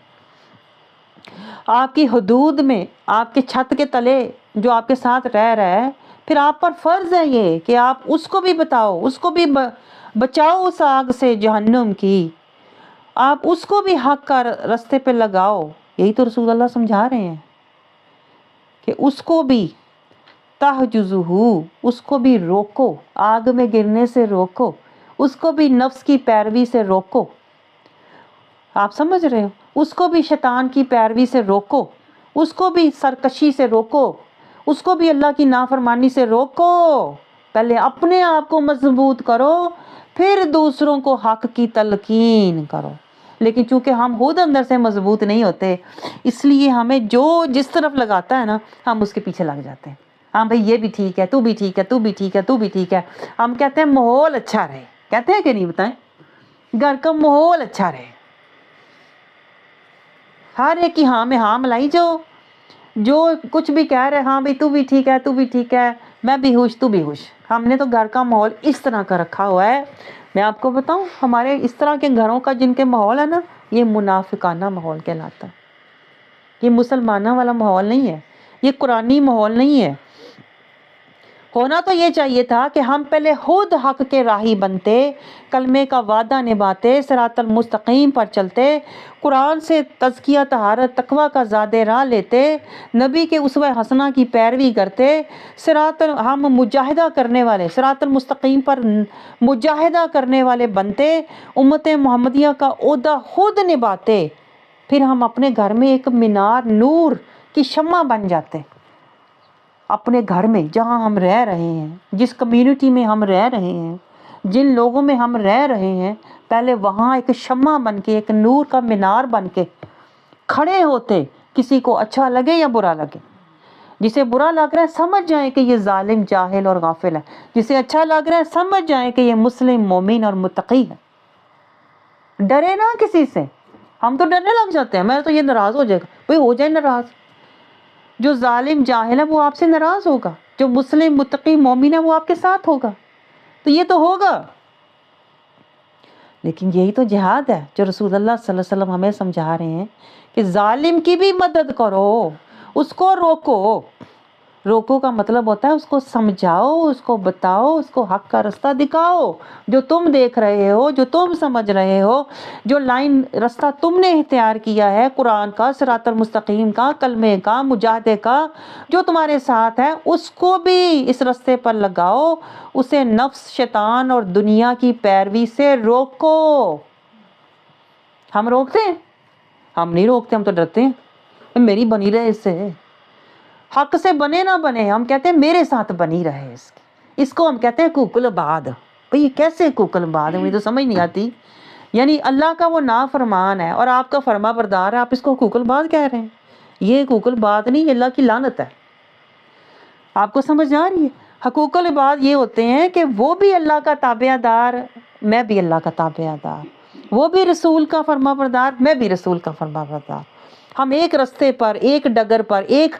آپ کی حدود میں، آپ کے چھت کے تلے جو آپ کے ساتھ رہ رہا ہے، پھر آپ پر فرض ہے یہ کہ آپ اس کو بھی بتاؤ، اس کو بھی بچاؤ اس آگ سے جہنم کی، آپ اس کو بھی حق کا رستے پہ لگاؤ۔ یہی تو رسول اللہ سمجھا رہے ہیں کہ اس کو بھی تحجزہ، اس کو بھی روکو، آگ میں گرنے سے روکو، اس کو بھی نفس کی پیروی سے روکو۔ آپ سمجھ رہے ہو؟ اس کو بھی شیطان کی پیروی سے روکو، اس کو بھی سرکشی سے روکو، اس کو بھی اللہ کی نافرمانی سے روکو۔ پہلے اپنے آپ کو مضبوط کرو، پھر دوسروں کو حق کی تلقین کرو۔ لیکن چونکہ ہم خود اندر سے مضبوط نہیں ہوتے، اس لیے ہمیں جو جس طرف لگاتا ہے نا ہم اس کے پیچھے لگ جاتے ہیں۔ ہاں بھئی یہ بھی ٹھیک ہے، تو بھی ٹھیک ہے، تو بھی ٹھیک ہے، تو بھی ٹھیک ہے۔ ہم کہتے ہیں ماحول اچھا رہے، کہتے ہیں کہ نہیں؟ بتائیں، گھر کا ماحول اچھا رہے، ہر ایک کی ہاں میں ہاں ملائی جو کچھ بھی کہہ رہے، ہاں بھئی تو بھی ٹھیک ہے، تو بھی ٹھیک ہے، میں بھی خوش، تو بھی خوش۔ ہم نے تو گھر کا ماحول اس طرح کا رکھا ہوا ہے۔ میں آپ کو بتاؤں، ہمارے اس طرح کے گھروں کا جن کے ماحول ہے نا، یہ منافقانہ ماحول کہلاتا ہے، یہ مسلمانہ والا ماحول نہیں ہے، یہ قرآنی ماحول نہیں ہے۔ ہونا تو یہ چاہیے تھا کہ ہم پہلے خود حق کے راہی بنتے، کلمے کا وعدہ نبھاتے، صراط المستقیم پر چلتے، قرآن سے تزکیہ طہارت تقویٰ کا زاد راہ لیتے، نبی کے اسوہ حسنہ کی پیروی کرتے، ہم مجاہدہ کرنے والے، صراط المستقیم پر مجاہدہ کرنے والے بنتے، امت محمدیہ کا عہدہ خود نبھاتے، پھر ہم اپنے گھر میں ایک مینار نور کی شمع بن جاتے۔ اپنے گھر میں جہاں ہم رہ رہے ہیں، جس کمیونٹی میں ہم رہ رہے ہیں، جن لوگوں میں ہم رہ رہے ہیں، پہلے وہاں ایک شمع بن کے، ایک نور کا مینار بن کے کھڑے ہوتے، کسی کو اچھا لگے یا برا لگے۔ جسے برا لگ رہا ہے سمجھ جائیں کہ یہ ظالم، جاہل اور غافل ہے، جسے اچھا لگ رہا ہے سمجھ جائیں کہ یہ مسلم، مومن اور متقی ہے۔ ڈرے نہ کسی سے، ہم تو ڈرنے لگ جاتے ہیں، میں تو یہ ناراض ہو جائے گا، بھئی ہو جائے ناراض، جو ظالم جاہل ہے وہ آپ سے ناراض ہوگا، جو مسلم متقی مومن ہے وہ آپ کے ساتھ ہوگا، تو یہ تو ہوگا۔ لیکن یہی تو جہاد ہے جو رسول اللہ صلی اللہ علیہ وسلم ہمیں سمجھا رہے ہیں کہ ظالم کی بھی مدد کرو، اس کو روکو۔ روکو کا مطلب ہوتا ہے اس کو سمجھاؤ، اس کو بتاؤ، اس کو حق کا رستہ دکھاؤ، جو تم دیکھ رہے ہو، جو تم سمجھ رہے ہو، جو لائن رستہ تم نے اختیار کیا ہے، قرآن کا، صراط المستقیم کا، کلمے کا، مجاہدے کا، جو تمہارے ساتھ ہے، اس کو بھی اس رستے پر لگاؤ، اسے نفس، شیطان اور دنیا کی پیروی سے روکو۔ ہم روکتے ہیں؟ ہم نہیں روکتے، ہم تو ڈرتے ہیں میری بنی رہے اس سے، حق سے بنے نہ بنے، ہم کہتے ہیں میرے ساتھ بنی رہے اس کو ہم کہتے ہیں کوکل باد۔ بھئی یہ کیسے کوکل باد ہے، مجھے تو سمجھ نہیں آتی۔ یعنی اللہ کا وہ نافرمان ہے اور آپ کا فرما بردار ہے، آپ اس کو کوکل باد کہہ رہے ہیں؟ یہ کوکل باد نہیں، اللہ کی لعنت ہے۔ آپ کو سمجھ آ رہی ہے؟ حقوق العباد یہ ہوتے ہیں کہ وہ بھی اللہ کا تابع دار، میں بھی اللہ کا تابع دار، وہ بھی رسول کا فرما بردار، میں بھی رسول کا فرما بردار، ہم ایک رستے پر، ایک ڈگر پر، ایک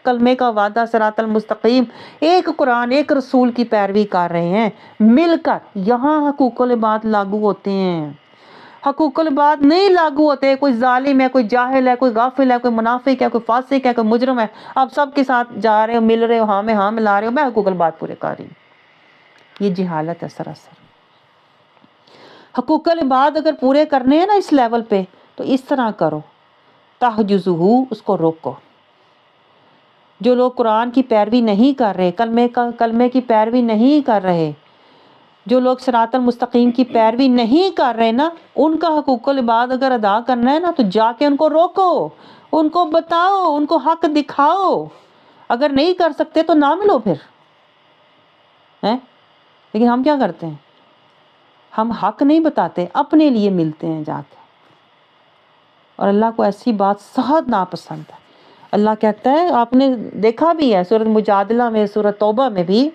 کلمے کا وعدہ، صراط المستقیم، ایک قرآن، ایک رسول کی پیروی کر رہے ہیں مل کر۔ یہاں حقوق العباد لاگو ہوتے ہیں، حقوق العباد نہیں لاگو ہوتے۔ کوئی ظالم ہے، کوئی جاہل ہے، کوئی غافل ہے، کوئی منافق ہے، کوئی فاسق ہے، کوئی مجرم ہے، آپ سب کے ساتھ جا رہے ہو، مل رہے ہو، ہاں میں ہاں ملا رہے ہو، میں حقوق العباد پورے کر رہی ہوں۔ یہ جہالت ہے سراسر۔ حقوق العباد اگر پورے کرنے ہیں نا اس لیول پہ، تو اس طرح کرو، تحجزہ، اس کو روکو۔ جو لوگ قرآن کی پیروی نہیں کر رہے، کلمے کی پیروی نہیں کر رہے، جو لوگ صراط المستقیم کی پیروی نہیں کر رہے نا، ان کا حقوق العباد اگر ادا کرنا ہے نا، تو جا کے ان کو روکو، ان کو بتاؤ، ان کو حق دکھاؤ۔ اگر نہیں کر سکتے تو نہ ملو پھر، لیکن ہم کیا کرتے ہیں؟ ہم حق نہیں بتاتے، اپنے لیے ملتے ہیں جا کے، اور اللہ کو ایسی بات سخت ناپسند ہے۔ اللہ کہتا ہے، آپ نے دیکھا بھی ہے سورۃ مجادلہ میں، سورۃ توبہ میں بھی،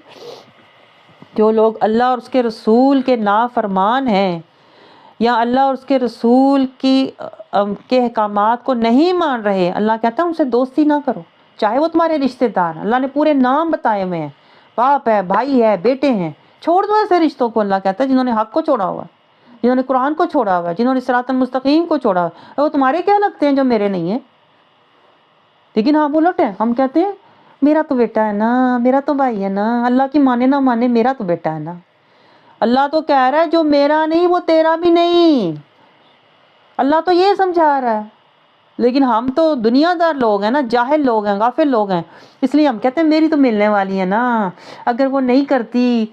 جو لوگ اللہ اور اس کے رسول کے نافرمان ہیں، یا اللہ اور اس کے رسول کے احکامات کو نہیں مان رہے، اللہ کہتا ہے ان سے دوستی نہ کرو، چاہے وہ تمہارے رشتہ دار ہیں۔ اللہ نے پورے نام بتائے ہوئے ہیں، باپ ہے، بھائی ہے، بیٹے ہیں، چھوڑ دو ایسے رشتوں کو۔ اللہ کہتا ہے جنہوں نے حق کو چھوڑا ہوا، جنہوں نے قرآن کو چھوڑا ہوا، جنہوں نے صراط المستقیم کو چھوڑا ہوا، وہ تمہارے کیا لگتے ہیں جو میرے نہیں ہیں؟ لیکن ہم الٹ ہیں، ہم کہتے ہیں میرا تو بیٹا ہے نا، میرا تو بھائی ہے نا، اللہ کی مانے نہ مانے، میرا تو بیٹا ہے نا۔ اللہ تو کہہ رہا ہے جو میرا نہیں وہ تیرا بھی نہیں، اللہ تو یہ سمجھا رہا ہے۔ لیکن ہم تو دنیا دار لوگ ہیں نا، جاہل لوگ ہیں، غافل لوگ ہیں، اس لیے ہم کہتے ہیں میری تو ملنے والی ہے نا، اگر وہ نہیں کرتی،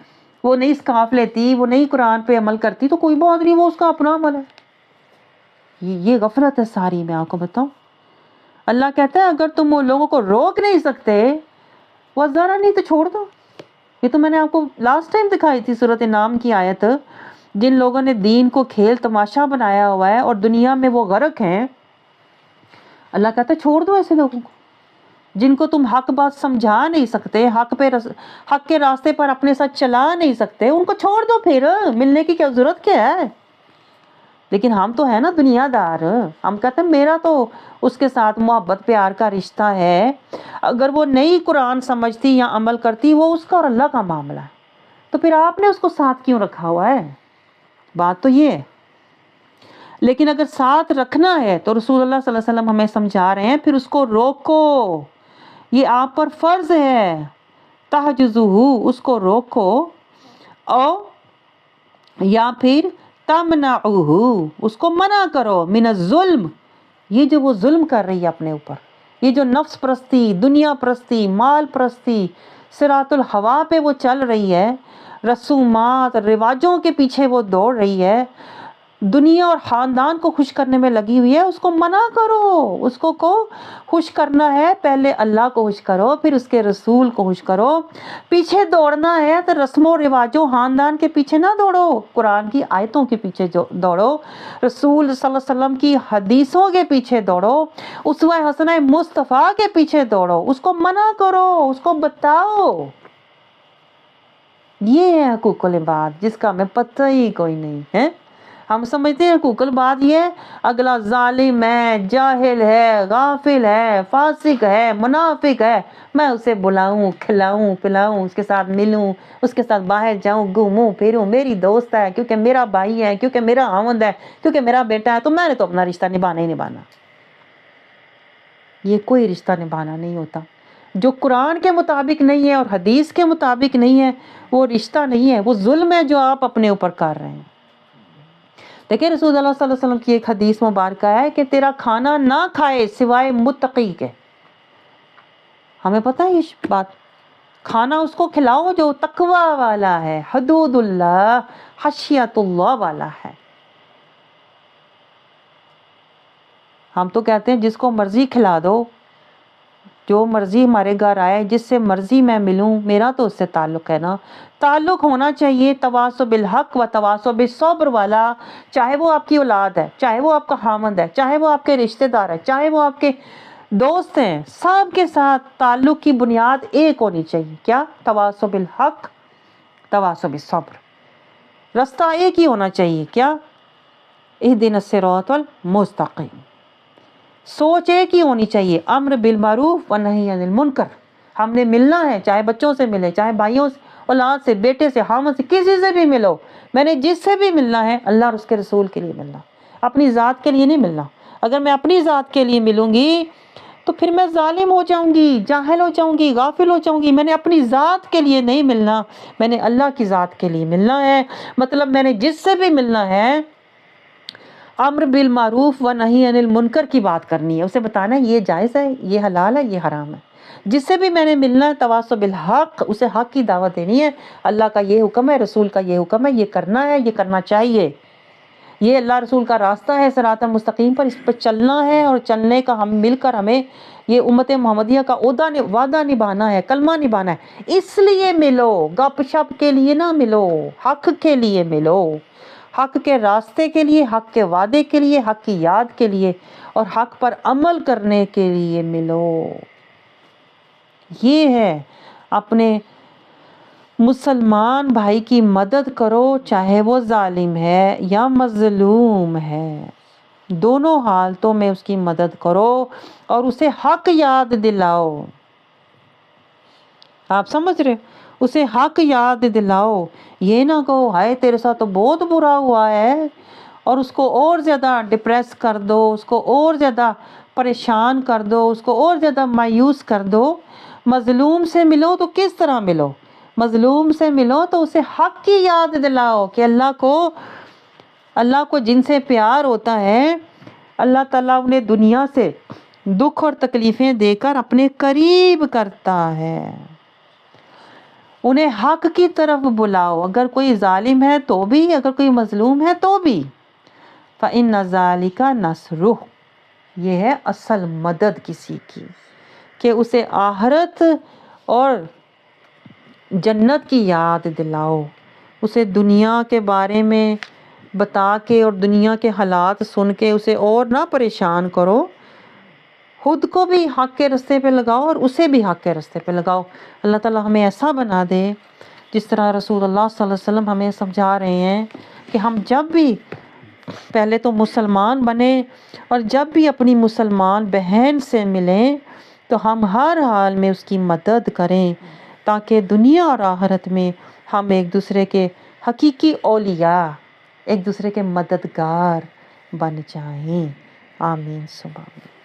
وہ نہیں اسکاف لیتی، وہ نہیں قرآن پہ عمل کرتی تو کوئی بات نہیں، وہ اس کا اپنا عمل ہے۔ یہ غفلت ہے ساری، میں آپ کو بتاؤں۔ اللہ کہتا ہے اگر تم وہ لوگوں کو روک نہیں سکتے، وہ ذرا نہیں تو چھوڑ دو۔ یہ تو میں نے آپ کو لاسٹ ٹائم دکھائی تھی، سورۃ انعام کی آیت، جن لوگوں نے دین کو کھیل تماشا بنایا ہوا ہے اور دنیا میں وہ غرق ہیں، اللہ کہتا ہے چھوڑ دو ایسے لوگوں کو، جن کو تم حق بات سمجھا نہیں سکتے، حق کے راستے پر اپنے ساتھ چلا نہیں سکتے، ان کو چھوڑ دو، پھر ملنے کی کیا ضرورت کیا ہے؟ لیکن ہم تو ہے نا دنیا دار، ہم کہتے ہیں میرا تو اس کے ساتھ محبت پیار کا رشتہ ہے، اگر وہ نئی قرآن سمجھتی یا عمل کرتی، وہ اس کا اور اللہ کا معاملہ ہے، تو پھر آپ نے اس کو ساتھ کیوں رکھا ہوا ہے؟ بات تو یہ ہے۔ لیکن اگر ساتھ رکھنا ہے تو رسول اللہ صلی اللہ علیہ وسلم ہمیں سمجھا رہے ہیں، پھر اس کو روکو، یہ آپ پر فرض ہے، تحجزہ، اس کو روکو، یا پھر تمنعہ، اس کو منع کرو، من الظلم، یہ جو وہ ظلم کر رہی ہے اپنے اوپر، یہ جو نفس پرستی، دنیا پرستی، مال پرستی، صراط الہوا پہ وہ چل رہی ہے، رسومات، رواجوں کے پیچھے وہ دوڑ رہی ہے، دنیا اور خاندان کو خوش کرنے میں لگی ہوئی ہے، اس کو منع کرو، اس کو خوش کرنا ہے، پہلے اللہ کو خوش کرو، پھر اس کے رسول کو خوش کرو۔ پیچھے دوڑنا ہے تو رسم و رواجوں، خاندان کے پیچھے نہ دوڑو، قرآن کی آیتوں کے پیچھے دوڑو، رسول صلی اللہ علیہ وسلم کی حدیثوں کے پیچھے دوڑو، اسوہ حسنہ مصطفیٰ کے پیچھے دوڑو، اس کو منع کرو، اس کو بتاؤ۔ یہ ہے حقوق العباد، جس کا ہمیں پتہ ہی کوئی نہیں ہے۔ ہم سمجھتے ہیں حقوق البعد یہ ہے اگلا ظالم ہے، جاہل ہے، غافل ہے، فاسق ہے، منافق ہے، میں اسے بلاؤں، کھلاؤں پلاؤں، اس کے ساتھ ملوں، اس کے ساتھ باہر جاؤں، گھوموں پھروں، میری دوست ہے، کیونکہ میرا بھائی ہے، کیونکہ میرا خاوند ہے، کیونکہ میرا بیٹا ہے، تو میں نے تو اپنا رشتہ نبھانا ہی نبھانا۔ یہ کوئی رشتہ نبھانا نہیں ہوتا جو قرآن کے مطابق نہیں ہے اور حدیث کے مطابق نہیں ہے، وہ رشتہ نہیں ہے، وہ ظلم ہے جو آپ اپنے اوپر کر رہے ہیں۔ دیکھیں رسول اللہ صلی اللہ علیہ وسلم کی ایک حدیث مبارکہ ہے کہ تیرا کھانا نہ کھائے سوائے متقی کے۔ ہمیں پتہ ہے یہ بات، کھانا اس کو کھلاؤ جو تقوی والا ہے، حدود اللہ، خشیت اللہ والا ہے۔ ہم تو کہتے ہیں جس کو مرضی کھلا دو، جو مرضی ہمارے گھر آئے، جس سے مرضی میں ملوں، میرا تو اس سے تعلق ہے نا۔ تعلق ہونا چاہیے تواصل بالحق و تواصل بالصبر والا، چاہے وہ آپ کی اولاد ہے، چاہے وہ آپ کا خامند ہے، چاہے وہ آپ کے رشتہ دار ہے، چاہے وہ آپ کے دوست ہیں، سب کے ساتھ تعلق کی بنیاد ایک ہونی چاہیے، کیا؟ تواصل بالحق، تواصل بالصبر، رستہ ایک ہی ہونا چاہیے، کیا؟ اہدنا الصراط المستقیم، سوچ ایک ہی ہونی چاہیے، امر بالمعروف و نہی عن المنکر۔ ہم نے ملنا ہے، چاہے بچوں سے ملے، چاہے بھائیوں سے، اولاد سے، بیٹے سے، خامد سے، کسی سے بھی ملو، میں نے جس سے بھی ملنا ہے اللہ اور اس کے رسول کے لیے ملنا، اپنی ذات کے لیے نہیں ملنا۔ اگر میں اپنی ذات کے لیے ملوں گی تو پھر میں ظالم ہو جاؤں گی، جاہل ہو جاؤں گی، غافل ہو جاؤں گی۔ میں نے اپنی ذات کے لیے نہیں ملنا، میں نے اللہ کی ذات کے لیے ملنا ہے۔ مطلب میں نے جس سے بھی ملنا ہے امر بالمعروف و نہی عن المنکر کی بات کرنی ہے، اسے بتانا ہے یہ جائز ہے، یہ حلال ہے، یہ حرام ہے۔ جس سے بھی میں نے ملنا ہے تواصل بالحق، اسے حق کی دعوت دینی ہے، اللہ کا یہ حکم ہے، رسول کا یہ حکم ہے، یہ کرنا ہے، یہ کرنا چاہیے، یہ اللہ رسول کا راستہ ہے صراط مستقیم پر، اس پر چلنا ہے، اور چلنے کا ہم مل کر ہمیں یہ امت محمدیہ کا وعدہ نبھانا ہے، کلمہ نبھانا ہے۔ اس لیے ملو، گپ شپ کے لیے نہ ملو، حق کے لیے ملو، حق کے راستے کے لیے، حق کے وعدے کے لیے، حق کی یاد کے لیے، اور حق پر عمل کرنے کے لیے ملو۔ یہ ہے اپنے مسلمان بھائی کی مدد کرو، چاہے وہ ظالم ہے یا مظلوم ہے، دونوں حالتوں میں اس کی مدد کرو اور اسے حق یاد دلاؤ۔ آپ سمجھ رہے ہو؟ اسے حق یاد دلاؤ، یہ نہ کہو ہائے تیرے ساتھ تو بہت برا ہوا ہے، اور اس کو اور زیادہ ڈپریس کر دو، اس کو اور زیادہ پریشان کر دو، اس کو اور زیادہ مایوس کر دو۔ مظلوم سے ملو تو کس طرح ملو؟ مظلوم سے ملو تو اسے حق کی یاد دلاؤ کہ اللہ کو جن سے پیار ہوتا ہے، اللہ تعالیٰ انہیں دنیا سے دکھ اور تکلیفیں دے کر اپنے قریب کرتا ہے۔ انہیں حق کی طرف بلاؤ، اگر کوئی ظالم ہے تو بھی، اگر کوئی مظلوم ہے تو بھی۔ فَإِنَّ ذَلِكَ نَصْرُهُ، یہ ہے اصل مدد کسی کی، کہ اسے آخرت اور جنت کی یاد دلاؤ، اسے دنیا کے بارے میں بتا کے اور دنیا کے حالات سن کے اسے اور نہ پریشان کرو، خود کو بھی حق کے رستے پہ لگاؤ اور اسے بھی حق کے رستے پہ لگاؤ۔ اللہ تعالیٰ ہمیں ایسا بنا دے جس طرح رسول اللہ صلی اللہ علیہ وسلم ہمیں سمجھا رہے ہیں کہ ہم جب بھی پہلے تو مسلمان بنیں، اور جب بھی اپنی مسلمان بہن سے ملیں تو ہم ہر حال میں اس کی مدد کریں، تاکہ دنیا اور آخرت میں ہم ایک دوسرے کے حقیقی اولیاء، ایک دوسرے کے مددگار بن جائیں۔ آمین سبحان اللہ۔